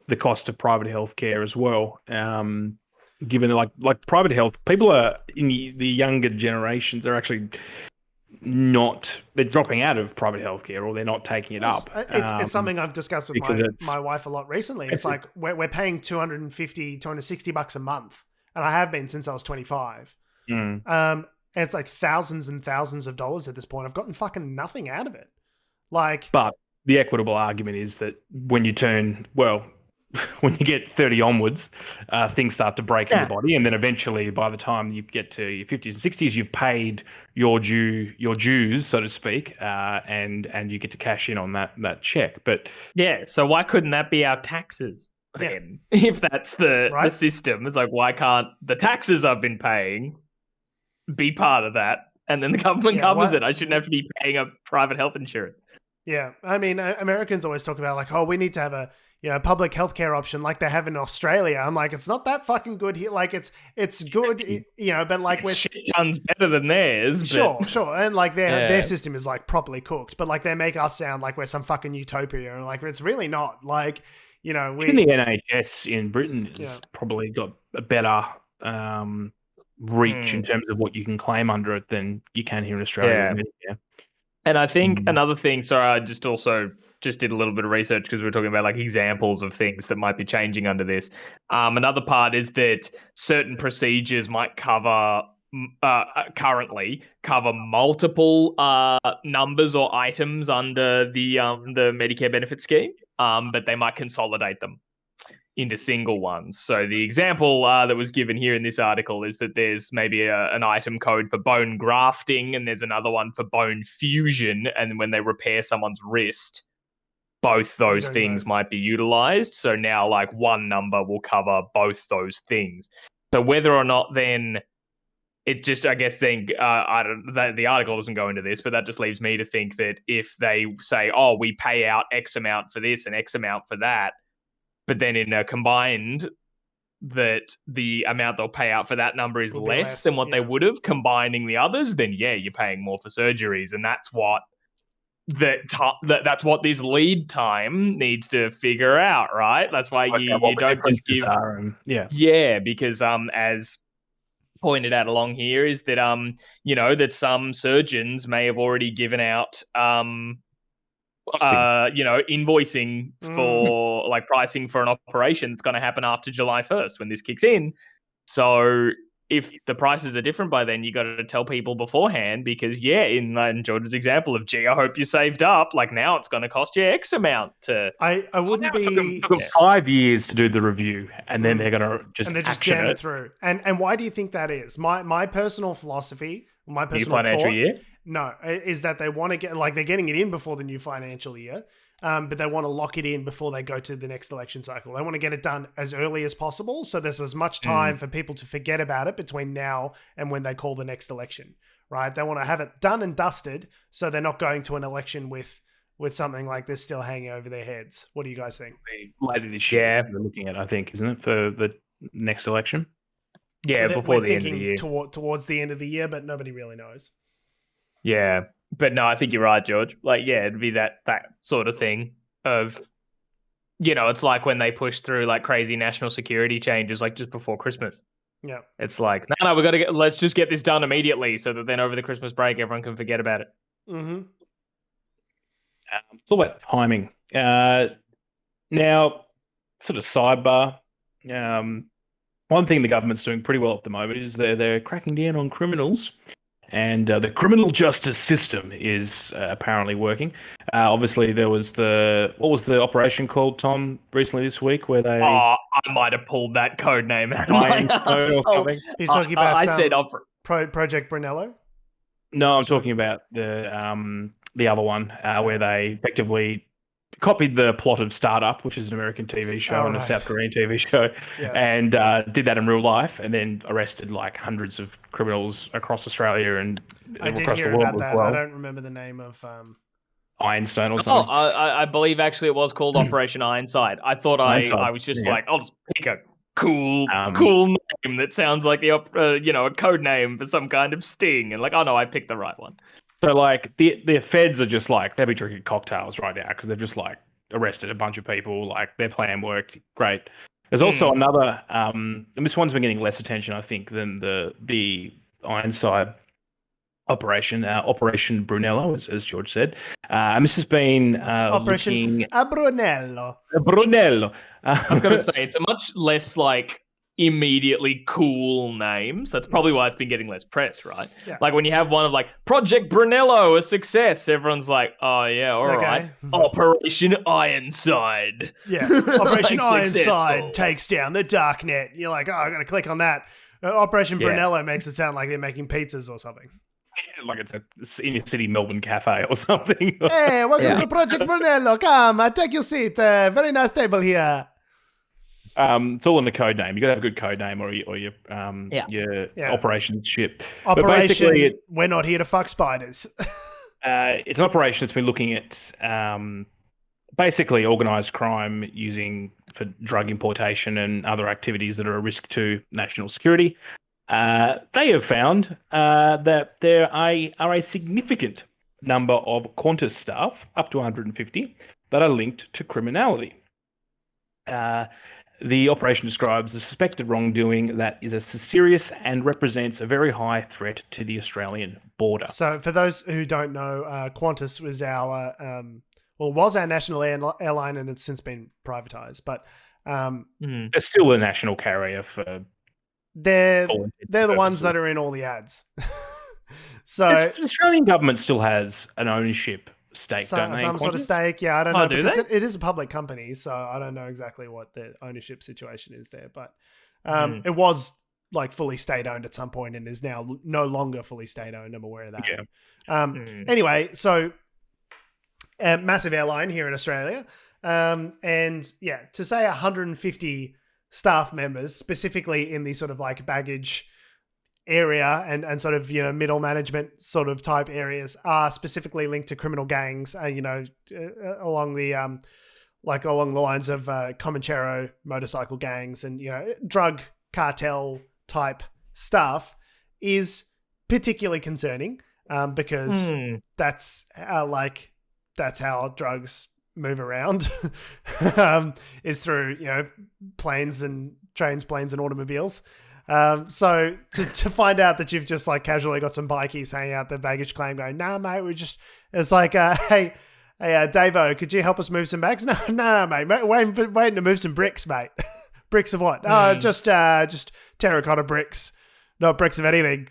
C: the cost of private healthcare as well. Given like private health, people are in the younger generations are actually they're dropping out of private healthcare, or they're not taking it up.
A: It's something I've discussed with my wife a lot recently. It's like we're paying $260 a month, and I have been since I was 25. And it's like thousands and thousands of dollars at this point. I've gotten fucking nothing out of it. Like,
C: but the equitable argument is that when you get 30 onwards, things start to break in your body, and then eventually, by the time you get to your 50s and 60s, you've paid your dues, so to speak, and you get to cash in on that check. But
B: yeah, so why couldn't that be our taxes then? If that's the system, it's like, why can't the taxes I've been paying be part of that, and then the government covers it? I shouldn't have to be paying a private health insurance.
A: Yeah, I mean, Americans always talk about, like, oh, we need to have a public healthcare option like they have in Australia. I'm like, it's not that fucking good here. Like, it's good, but like we're
B: shit tons better than theirs.
A: Sure, and like their system is, like, properly cooked, but like they make us sound like we're some fucking utopia, and like it's really not. Like, even
C: the NHS in Britain has probably got a better reach in terms of what you can claim under it than you can here in Australia.
B: Yeah. And I think another thing, sorry, I just did a little bit of research because we're talking about, like, examples of things that might be changing under this. Another part is that certain procedures might currently cover multiple numbers or items under the Medicare benefit scheme, but they might consolidate them into single ones. So the example that was given here in this article is that there's maybe an item code for bone grafting, and there's another one for bone fusion, and when they repair someone's wrist, both those things might be utilized. So now, like, one number will cover both those things. So whether or not then it just, I guess then, the article doesn't go into this, but that just leaves me to think that if they say, oh, we pay out X amount for this and X amount for that, but then in a combined, that the amount they'll pay out for that number is less than what they would have combining the others, then you're paying more for surgeries. And that's what that's what this lead time needs to figure out, right? That's why you don't just give because as pointed out along here is that that some surgeons may have already given out invoicing for like pricing for an operation that's going to happen after July 1st when this kicks in. So if the prices are different by then, you got to tell people beforehand because, in Jordan's example of, I hope you saved up. Like now it's going to cost you X amount to.
A: I wouldn't be.
C: It took them 5 years to do the review, and then they're going to just
A: jam it through. And why do you think that is? My personal philosophy, my personal
B: new financial year.
A: No, is that they want to get they're getting it in before the new financial year. But they want to lock it in before they go to the next election cycle. They want to get it done as early as possible, so there's as much time for people to forget about it between now and when they call the next election, right? They want to have it done and dusted, so they're not going to an election with something like this still hanging over their heads. What do you guys think?
C: Later this year, we're looking at, I think, isn't it, for the next election?
B: Yeah, before the end of the year.
A: Towards the end of the year, but nobody really knows.
B: Yeah. But no, I think you're right, George. Like, it'd be that sort of thing of, it's like when they push through like crazy national security changes, like just before Christmas. Yeah. It's like, no, let's just get this done immediately so that then over the Christmas break, everyone can forget about it.
A: Mm-hmm.
C: It's all about timing. Now, sort of sidebar, one thing the government's doing pretty well at the moment is they're cracking down on criminals. And the criminal justice system is apparently working. Obviously, there was what was the operation called, Tom, recently this week, where they...
B: Oh, I might have pulled that code name out.
C: Or something.
A: You're talking about
B: I said
A: Project Brunello?
C: No, I'm talking about the other one, where they effectively copied the plot of Startup, which is an American TV show and a South Korean TV show, and did that in real life, and then arrested like hundreds of criminals across Australia and across the world as well.
A: I don't remember the name of
C: Ironstone or something.
B: I believe actually it was called Operation Ironside. I thought I was just like, I'll just pick a cool name that sounds like a code name for some kind of sting, and like, oh no, I picked the right one.
C: So, like, the feds are just like, they'll be drinking cocktails right now because they've just, like, arrested a bunch of people. Like, their plan worked. Great. There's also another, and this one's been getting less attention, I think, than the Ironside operation, Operation Brunello, as George said. And this has been
A: Operation Brunello.
C: Brunello.
B: I was going to say, it's a much less, like, immediately cool names. That's probably why it's been getting less press, right? Yeah. Like when you have one of like Project Brunello, a success, everyone's like, oh yeah, all right. Operation Ironside.
A: Yeah. Operation Ironside takes down the darknet. You're like, oh, I'm going to click on that. Operation Brunello makes it sound like they're making pizzas or something.
C: Like it's a inner city Melbourne cafe or something.
A: Hey, welcome to Project Brunello. Come, take your seat. Very nice table here.
C: It's all in the code name. You got to have a good code name or your operations ship.
A: Operation, we're not here to fuck spiders.
C: It's an operation that's been looking at basically organised crime for drug importation and other activities that are a risk to national security. They have found that there are a significant number of Qantas staff, up to 150, that are linked to criminality. The operation describes the suspected wrongdoing that is serious and represents a very high threat to the Australian border.
A: So, for those who don't know, Qantas was our national airline, and it's since been privatised. But
C: it's still a national carrier for.
A: They're the ones that are in all the ads. So,
C: the Australian government still has an ownership stake, don't they?
A: Some sort of stake, yeah. I don't know.
B: Do they?
A: It is a public company, so I don't know exactly what the ownership situation is there. But it was like fully state owned at some point, and is now no longer fully state owned. I'm aware of that. Yeah. Anyway, so a massive airline here in Australia, and yeah, to say 150 staff members, specifically in the sort of like baggage area and sort of, middle management sort of type areas, are specifically linked to criminal gangs, along the lines of Comanchero motorcycle gangs and, drug cartel type stuff, is particularly concerning because that's that's how drugs move around, is through, planes and trains, planes and automobiles. So to find out that you've just like casually got some bikies hanging out the baggage claim going, nah, mate, it's like, hey, Davo, could you help us move some bags? No, mate, waiting to move some bricks, mate. Bricks of what? Just terracotta bricks, not bricks of anything.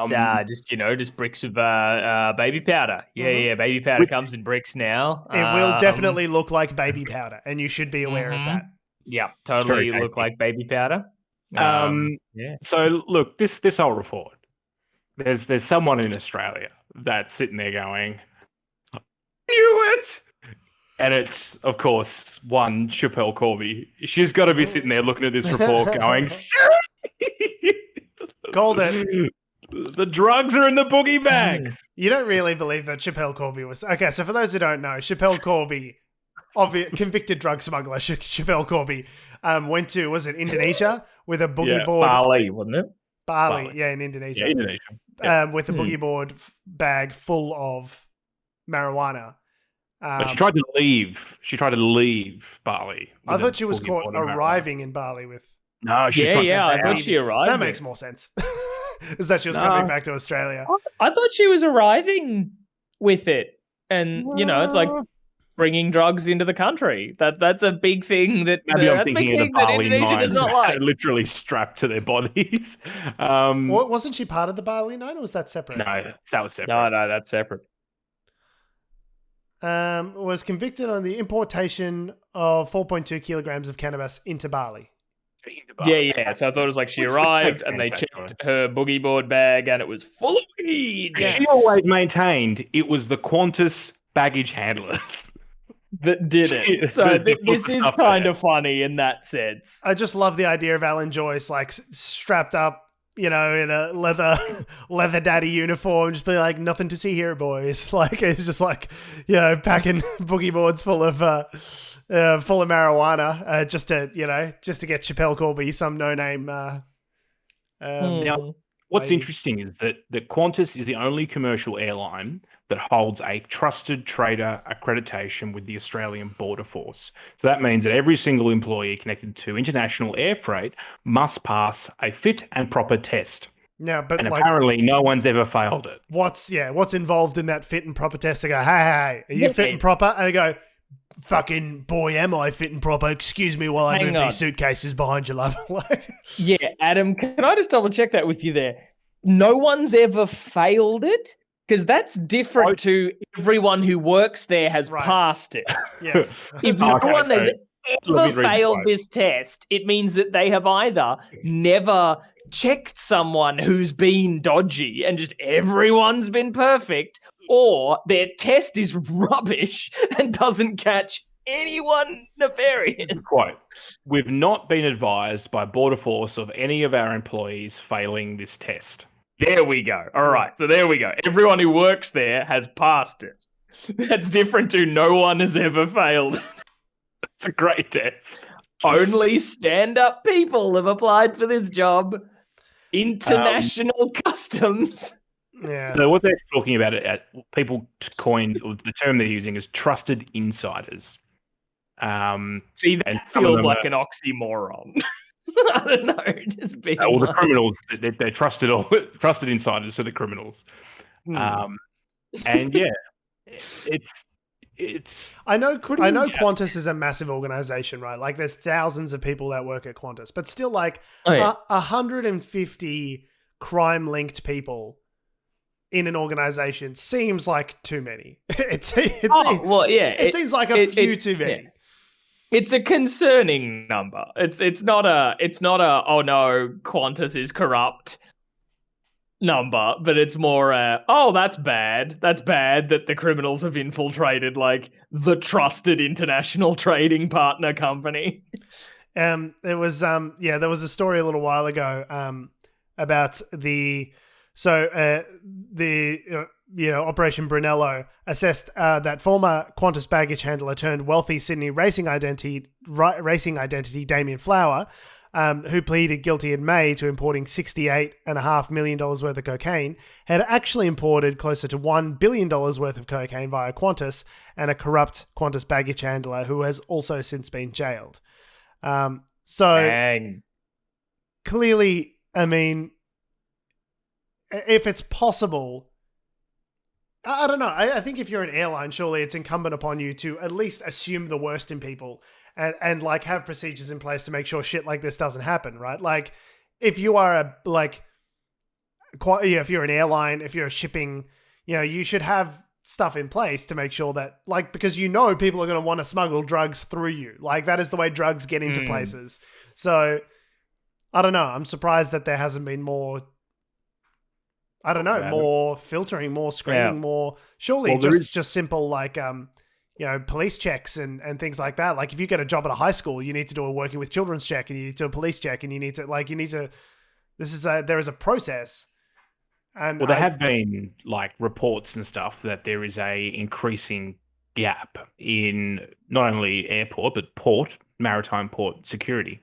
B: Just bricks of baby powder. Yeah, baby powder comes in bricks now.
A: It will definitely look like baby powder, and you should be aware of that.
B: Yeah, totally look like baby powder.
C: So look, this whole report, there's someone in Australia that's sitting there going, knew it! And it's, of course, one Chappelle Corby. She's got to be sitting there looking at this report going,
A: called it.
C: The drugs are in the boogie bags.
A: You don't really believe that Chappelle Corby was... Okay, so for those who don't know, Chappelle Corby, convicted drug smuggler, Chappelle Corby, went to, was it Indonesia? With a boogie board...
B: Bali, wasn't it?
A: Bali, yeah, in Indonesia.
C: Yeah, Indonesia.
A: With a boogie board bag full of marijuana.
C: But she tried to leave. She tried to leave Bali.
A: I thought she was caught arriving in Bali with...
C: No,
B: I thought she arrived.
A: That makes more sense. Is that she was coming back to Australia?
B: I thought she was arriving with it, and it's like bringing drugs into the country. That's a big thing.
C: Maybe I'm thinking of the Bali
B: Indonesia does not like.
C: Literally strapped to their bodies.
A: Wasn't she part of the Bali 9, or was that separate?
C: No, that was separate.
B: No, that's separate.
A: Was convicted on the importation of 4.2 kilograms of cannabis into Bali.
B: Yeah. So I thought it was like she arrived and they checked her boogie board bag and it was full of weed.
C: Yeah. She always maintained it was the Qantas baggage handlers
B: that did it. So this is kind of funny in that sense.
A: I just love the idea of Alan Joyce like strapped up, in a leather daddy uniform, just be like, nothing to see here, boys. Like it's just like, packing boogie boards full of marijuana, just to get Chappelle Corby some no-name.
C: Now, what's interesting is that Qantas is the only commercial airline that holds a trusted trader accreditation with the Australian Border Force. So that means that every single employee connected to international air freight must pass a fit and proper test.
A: Yeah, but
C: and apparently no one's ever failed it.
A: What's involved in that fit and proper test? I go, hey, are you fit and proper? And I go, fucking boy, am I fit and proper? Excuse me while I move these suitcases behind you, love.
B: Yeah, Adam, can I just double check that with you there? No one's ever failed it? Because that's different to everyone who works there has passed it.
A: Yes.
B: If no one has ever failed this test, it means that they have either never checked someone who's been dodgy and just everyone's been perfect, or their test is rubbish and doesn't catch anyone nefarious.
C: Quote, we've not been advised by Border Force of any of our employees failing this test.
B: There we go. All right. So there we go. Everyone who works there has passed it. That's different to no one has ever failed.
C: It's a great test.
B: Only stand-up people have applied for this job. International customs.
A: Yeah.
C: So what they're talking about, people coined, the term they're using is trusted insiders.
B: See, that feels like an oxymoron. I don't know, just being
C: the criminals, they're trusted insiders, so the criminals. And yeah, it's.
A: I know Qantas is a massive organization, right? Like there's thousands of people that work at Qantas, but still like 150 crime-linked people in an organization seems like too many. It seems like a few too many.
B: Yeah. It's a concerning number. It's not a oh no, Qantas is corrupt number, but it's more that's bad. That's bad that the criminals have infiltrated like the trusted international trading partner company.
A: There was a story a little while ago about Operation Brunello assessed that former Qantas baggage handler turned wealthy Sydney racing identity Damien Flower who pleaded guilty in May to importing $68.5 million worth of cocaine, had actually imported closer to $1 billion worth of cocaine via Qantas, and a corrupt Qantas baggage handler who has also since been jailed.
B: Dang.
A: Clearly, I mean, if it's possible, I don't know. I think if you're an airline, surely it's incumbent upon you to at least assume the worst in people and like have procedures in place to make sure shit like this doesn't happen, right? Like if you are if you're an airline, if you're a shipping, you should have stuff in place to make sure that, like, because people are going to want to smuggle drugs through you. Like that is the way drugs get into places. So I don't know. I'm surprised that there hasn't been more. I don't know, more filtering, more screening, more. Surely just simple like police checks and things like that. Like if you get a job at a high school, you need to do a working with children's check, and you need to do a police check, and there is a process. And
C: there have been like reports and stuff that there is a increasing gap in not only airport but maritime port security.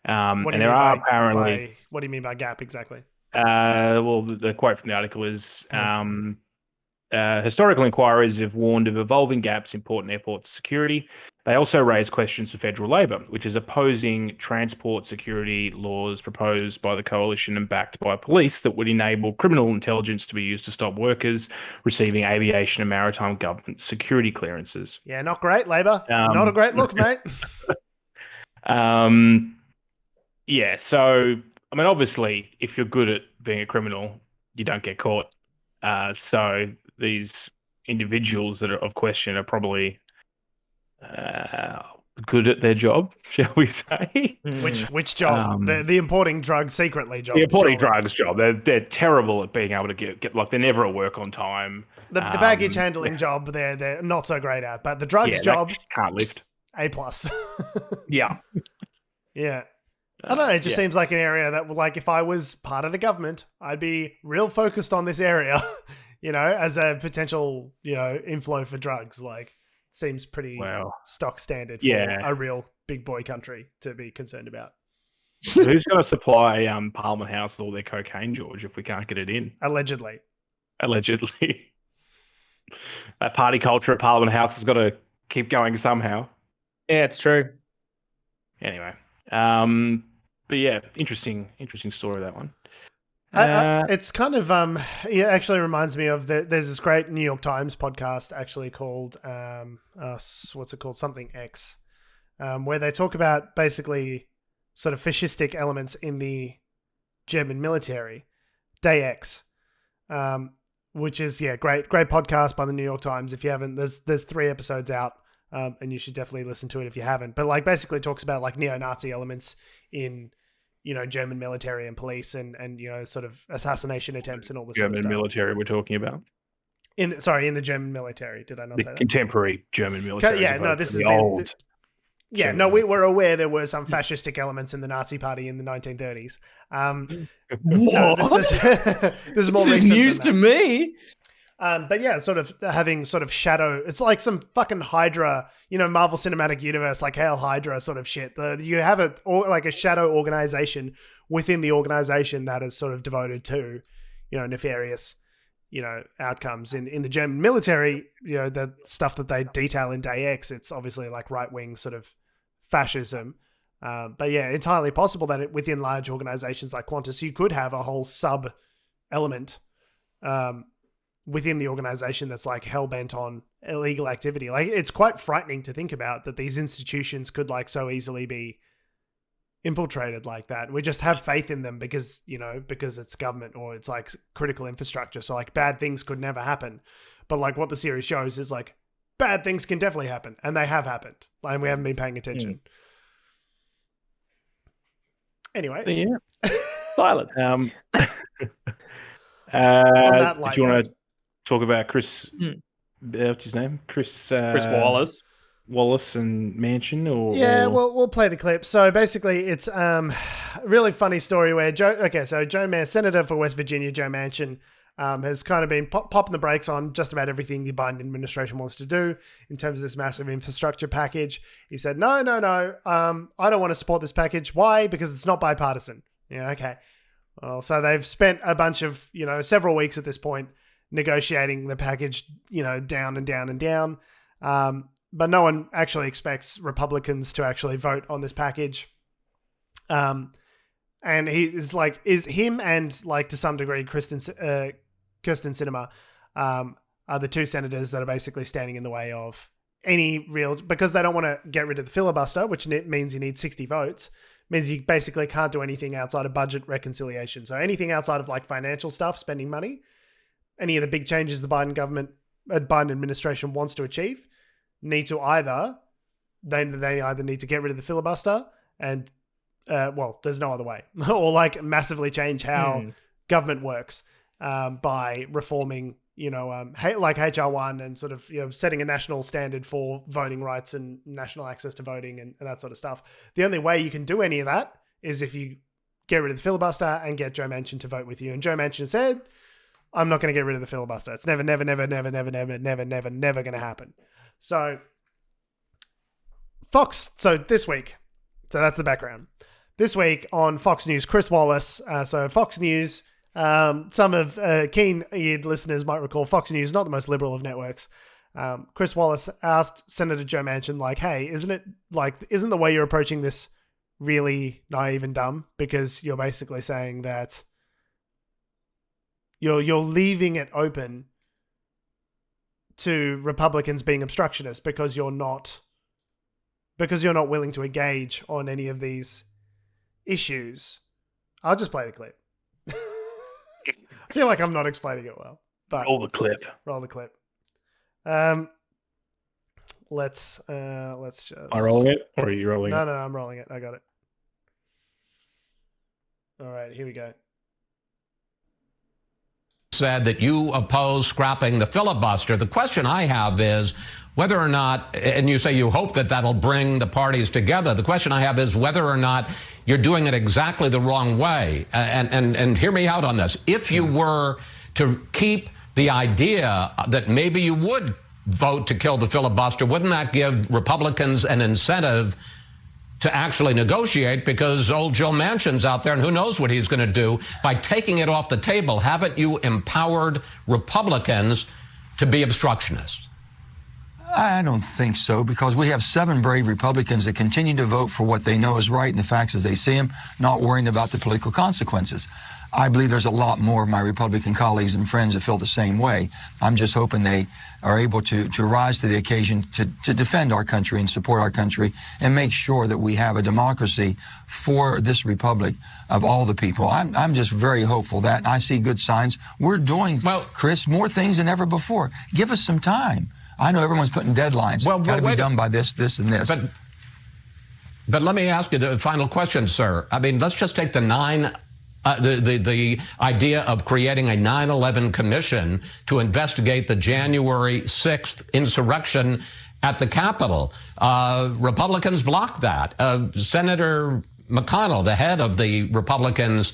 C: And there are apparently.
A: What do you mean by gap exactly?
C: The quote from the article is historical inquiries have warned of evolving gaps in port and airport security. They also raise questions for federal Labor, which is opposing transport security laws proposed by the coalition and backed by police that would enable criminal intelligence to be used to stop workers receiving aviation and maritime government security clearances.
A: Yeah, not great, Labor. Not a great look, mate.
C: Yeah, so I mean, obviously, if you're good at being a criminal, you don't get caught. So these individuals that are of question are probably good at their job, shall we say?
A: Which job? The importing drugs secretly job.
C: The importing drugs job. They're terrible at being able to get like they're never at work on time.
A: The baggage handling job, they're not so great at, but the drugs job
C: can't lift.
A: A+.
B: Yeah.
A: Yeah. I don't know. It just seems like an area that, like, if I was part of the government, I'd be real focused on this area, as a potential, inflow for drugs. Like, it seems pretty stock standard for a real big boy country to be concerned about.
C: Who's going to supply Parliament House with all their cocaine, George, if we can't get it in?
A: Allegedly.
C: That party culture at Parliament House has got to keep going somehow.
B: Yeah, it's true.
C: Anyway. But yeah, interesting story, that one.
A: It's kind of it actually reminds me of there's this great New York Times podcast actually called what's it called, something X, where they talk about basically sort of fascistic elements in the German military, Day X, which is great podcast by the New York Times. If you haven't, there's 3 episodes out. And you should definitely listen to it if you haven't. But like basically talks about like neo-Nazi elements in, German military and police and sort of assassination attempts and all this
C: German
A: sort of stuff.
C: Military we're talking about.
A: In the German military. Did I not say that?
C: Contemporary German military.
A: Yeah, no, this is
C: the old.
A: We were aware there were some fascistic elements in the Nazi party in the 1930s.
B: What?
A: This is more
B: this is news to me.
A: But yeah, sort of having sort of shadow. It's like some fucking Hydra, Marvel Cinematic Universe, like Hail Hydra sort of shit. You have a shadow organization within the organization that is sort of devoted to, nefarious, outcomes. In the German military, the stuff that they detail in Day X, it's obviously like right-wing sort of fascism. But yeah, entirely possible that within large organizations like Qantas, you could have a whole sub element, within the organization that's like hell-bent on illegal activity. Like it's quite frightening to think about that these institutions could like so easily be infiltrated like that. We just have faith in them because it's government or it's like critical infrastructure. So like bad things could never happen. But like what the series shows is like bad things can definitely happen, and they have happened. And we haven't been paying attention. Anyway.
C: Yeah.
B: Silent.
C: Did you want to talk about Chris? What's his name? Chris
B: Wallace.
C: Wallace and Manchin, or
A: we'll play the clip. So basically, it's a really funny story where Senator for West Virginia Joe Manchin has kind of been popping the brakes on just about everything the Biden administration wants to do in terms of this massive infrastructure package. He said, no, I don't want to support this package. Why? Because it's not bipartisan. Yeah, okay. Well, so they've spent a bunch of, several weeks at this point negotiating the package, down and down and down. But no one actually expects Republicans to actually vote on this package. And he is him and to some degree Kirsten Sinema are the two senators that are basically standing in the way of any real, because they don't want to get rid of the filibuster, which means you need 60 votes, means you basically can't do anything outside of budget reconciliation. So anything outside of financial stuff, spending money, any of the big changes the Biden administration wants to achieve need to they either need to get rid of the filibuster and there's no other way, or massively change how government works by reforming, HR1 and sort of setting a national standard for voting rights and national access to voting and that sort of stuff. The only way you can do any of that is if you get rid of the filibuster and get Joe Manchin to vote with you. And Joe Manchin said, "I'm not going to get rid of the filibuster. It's never going to happen." So this week, so that's the background. This week on Fox News, Chris Wallace. So Fox News, some of keen-eared listeners might recall Fox News, not the most liberal of networks. Chris Wallace asked Senator Joe Manchin, hey, isn't the way you're approaching this really naive and dumb? Because you're basically saying that you're leaving it open to Republicans being obstructionists because you're not willing to engage on any of these issues. I'll just play the clip. I feel like I'm not explaining it well, but
C: roll the clip.
A: Let's just.
C: Am I rolling it, or are you rolling it?
A: No, I'm rolling it. I got it. All right, here we go.
D: Said that you oppose scrapping the filibuster. The question I have is whether or not, and you say you hope that that'll bring the parties together. The question I have is whether or not you're doing it exactly the wrong way. And hear me out on this. If you were to keep the idea that maybe you would vote to kill the filibuster, wouldn't that give Republicans an incentive to actually negotiate? Because old Joe Manchin's out there, and who knows what he's going to do. By taking it off the table, haven't you empowered Republicans to be obstructionists?
E: I don't think so, because we have 7 brave Republicans that continue to vote for what they know is right and the facts as they see them, not worrying about the political consequences. I believe there's a lot more of my Republican colleagues and friends that feel the same way. I'm just hoping they are able to rise to the occasion to defend our country and support our country and make sure that we have a democracy for this republic of all the people. I'm just very hopeful that, and I see good signs. We're doing, Chris, more things than ever before. Give us some time. I know everyone's putting deadlines. Got to be done by this, and this.
D: But let me ask you the final question, sir. I mean, let's just take the idea of creating a 9/11 commission to investigate the January 6th insurrection at the Capitol. Republicans blocked that. Senator McConnell, the head of the Republicans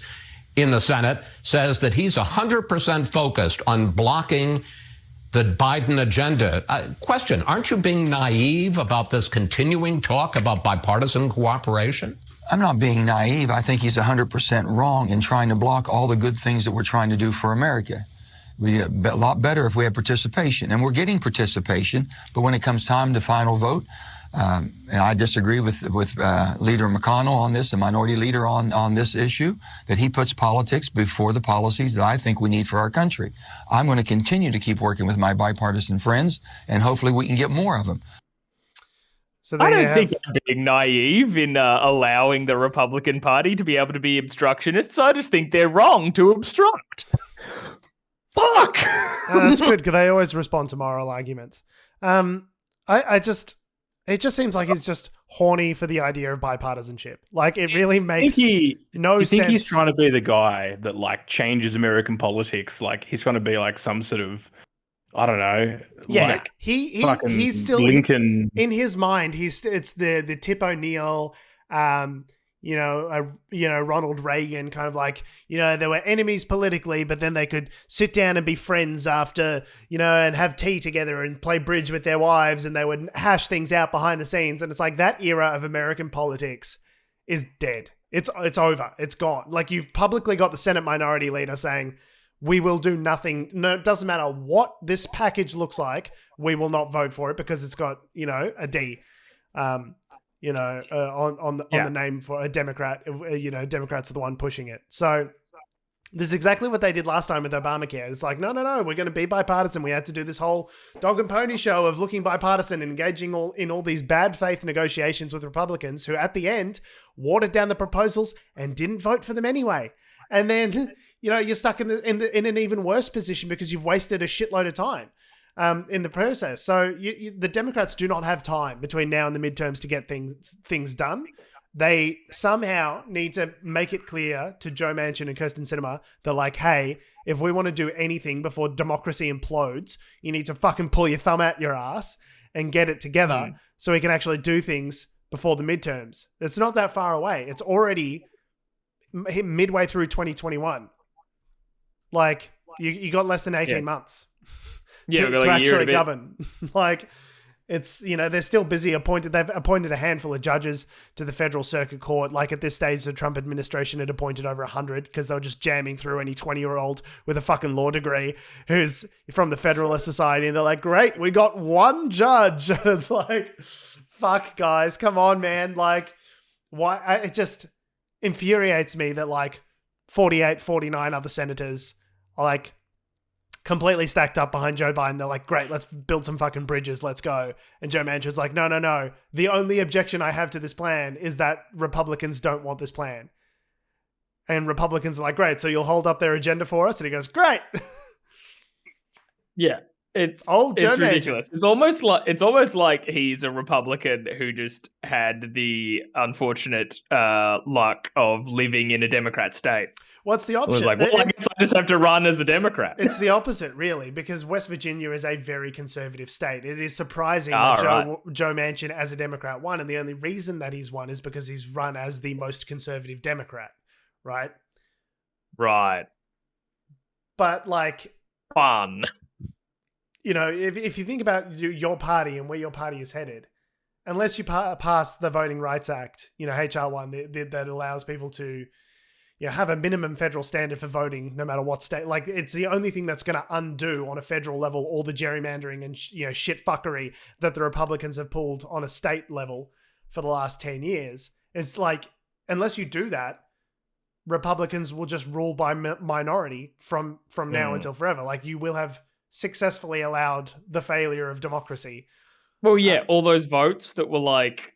D: in the Senate, says that he's 100% focused on blocking the Biden agenda. Question, aren't you being naive about this continuing talk about bipartisan cooperation?
E: I'm not being naive. I think he's 100% wrong in trying to block all the good things that we're trying to do for America. We a lot better if we had participation, and we're getting participation. But when it comes time to final vote, and I disagree with Leader McConnell on this, the minority leader on this issue, that he puts politics before the policies that I think we need for our country. I'm going to continue to keep working with my bipartisan friends, and hopefully we can get more of them.
B: So I don't think I'm being naive in allowing the Republican Party to be able to be obstructionists. I just think they're wrong to obstruct. Fuck!
A: That's good, because they always respond to moral arguments. It just seems like he's just horny for the idea of bipartisanship. It really makes no sense.
C: You think he's trying to be the guy that changes American politics? He's trying to be some sort of, I don't know.
A: Yeah, he's still
C: Lincoln.
A: In his mind. It's the Tip O'Neill, Ronald Reagan kind of like, they were enemies politically, but then they could sit down and be friends after, and have tea together and play bridge with their wives, and they would hash things out behind the scenes. And it's like that era of American politics is dead. It's over. It's gone. Like, you've publicly got the Senate Minority Leader saying, we will do nothing. No, it doesn't matter what this package looks like. We will not vote for it because it's got, a D. On the name for a Democrat. Democrats are the one pushing it. So this is exactly what they did last time with Obamacare. It's like, no, we're going to be bipartisan. We had to do this whole dog and pony show of looking bipartisan and engaging in all these bad faith negotiations with Republicans who at the end watered down the proposals and didn't vote for them anyway. And then, you're stuck in an even worse position because you've wasted a shitload of time in the process. So the Democrats do not have time between now and the midterms to get things done. They somehow need to make it clear to Joe Manchin and Kirsten Sinema, they're like, hey, if we want to do anything before democracy implodes, you need to fucking pull your thumb out your ass and get it together so we can actually do things before the midterms. It's not that far away. It's already midway through 2021. Like, you got less than 18 months to actually govern. Like, it's, they're still busy they've appointed a handful of judges to the federal circuit court. Like, at this stage, the Trump administration had appointed over 100 because they were just jamming through any 20-year-old with a fucking law degree who's from the Federalist Society. And they're like, great, we got one judge. And it's like, fuck, guys, come on, man. Like, why? It just infuriates me that, like, 48, 49 other senators are, like, completely stacked up behind Joe Biden. They're like, great, let's build some fucking bridges, let's go. And Joe Manchin's like, no. The only objection I have to this plan is that Republicans don't want this plan. And Republicans are like, great, so you'll hold up their agenda for us? And he goes, great.
B: Yeah. It's ridiculous. It's almost like he's a Republican who just had the unfortunate luck of living in a Democrat state.
A: What's the option?
B: It was like, well, I guess I just have to run as a Democrat.
A: It's the opposite, really, because West Virginia is a very conservative state. It is surprising that Joe Manchin as a Democrat won, and the only reason that he's won is because he's run as the most conservative Democrat, right?
B: Right.
A: But, like...
B: Fun.
A: If you think about your party and where your party is headed, unless you pass the Voting Rights Act, HR 1, that allows people to have a minimum federal standard for voting no matter what state. Like, it's the only thing that's going to undo on a federal level all the gerrymandering and shit fuckery that the Republicans have pulled on a state level for the last 10 years. It's like, unless you do that, Republicans will just rule by minority from now until forever. Like, you will have successfully allowed the failure of democracy.
B: Well, yeah, all those votes that were like,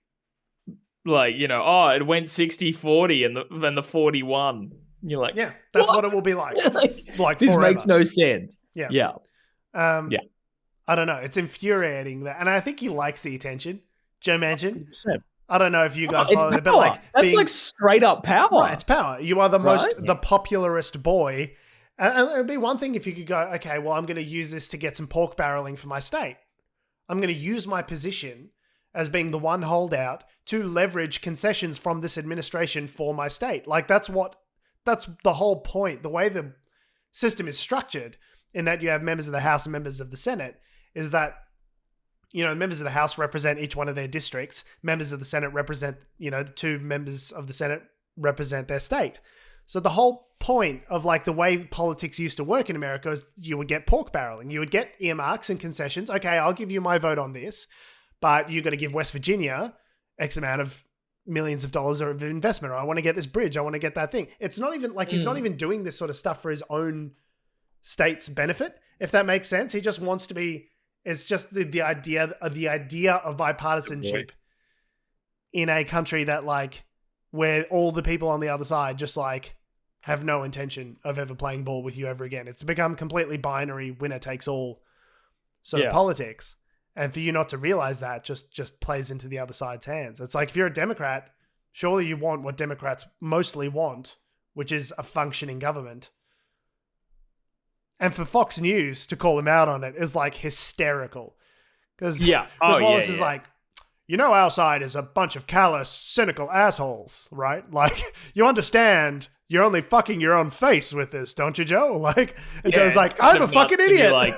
B: it went 60-40 and then the 41. You're like,
A: yeah, that's what it will be like. Like,
B: this
A: forever.
B: Makes no sense.
A: Yeah. I don't know. It's infuriating that, and I think he likes the attention, Joe Manchin. 100%. I don't know if you guys follow it, but like,
B: that's like straight up power.
A: Right, it's power. You are the popularist boy. And it would be one thing if you could go, okay, well, I'm going to use this to get some pork barreling for my state. I'm going to use my position as being the one holdout to leverage concessions from this administration for my state. Like, that's the whole point. The way the system is structured, in that you have members of the House and members of the Senate, is that, members of the House represent each one of their districts. Members of the Senate represent, the two members of the Senate represent their state. So the whole point of, like, the way politics used to work in America is you would get pork barreling. You would get earmarks and concessions. Okay, I'll give you my vote on this, but you got to give West Virginia X amount of millions of dollars of investment, or I want to get this bridge, I want to get that thing. It's not even like he's not even doing this sort of stuff for his own state's benefit, if that makes sense. He just wants to be. It's just the idea of bipartisanship in a country that, like, where all the people on the other side just, like, have no intention of ever playing ball with you ever again. It's become completely binary, winner takes all sort of politics. And for you not to realize that just plays into the other side's hands. It's like, if you're a Democrat, surely you want what Democrats mostly want, which is a functioning government. And for Fox News to call him out on it is, like, hysterical. Because Wallace is like, you know our side is a bunch of callous, cynical assholes, right? Like, you understand you're only fucking your own face with this, don't you, Joe? Like, and Joe's like, I'm a fucking idiot.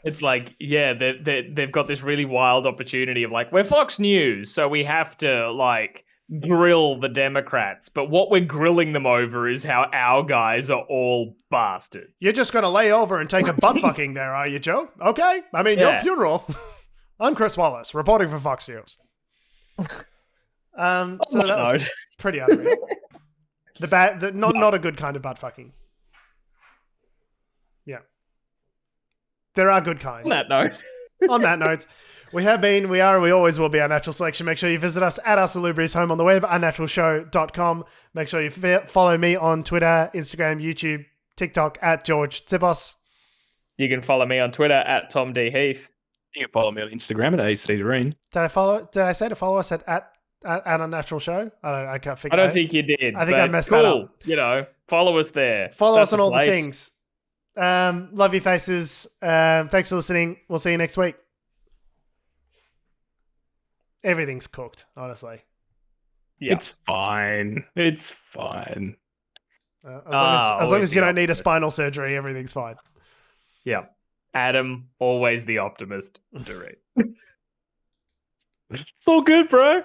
B: It's like, yeah, they've got this really wild opportunity of like, we're Fox News, so we have to like grill the Democrats. But what we're grilling them over is how our guys are all bastards.
A: You're just going to lay over and take a butt fucking there, are you, Joe? Okay. I mean, your funeral. I'm Chris Wallace, reporting for Fox News. So that was pretty unreal. Not a good kind of butt fucking. Yeah. There are good kinds. On that note, we have been, we are, and we always will be Unnatural Selection. Make sure you visit us at our Salubrious home on the web, unnaturalshow.com. Make sure you follow me on Twitter, Instagram, YouTube, TikTok at George Tsibos.
B: You can follow me on Twitter at Tom D. Heath.
C: You can follow me on Instagram at ACDareen.
A: Did I say to follow us at Unnatural Show? I can't figure.
B: I don't think you did.
A: I think I messed that up.
B: You know, follow us there.
A: Follow us on all the things. Love your faces. Thanks for listening. We'll see you next week. Everything's cooked, honestly.
B: Yeah.
C: It's fine. It's fine.
A: As long as you don't need a spinal surgery, everything's fine.
B: Yeah. Adam, always the optimist.
C: It's all good, bro.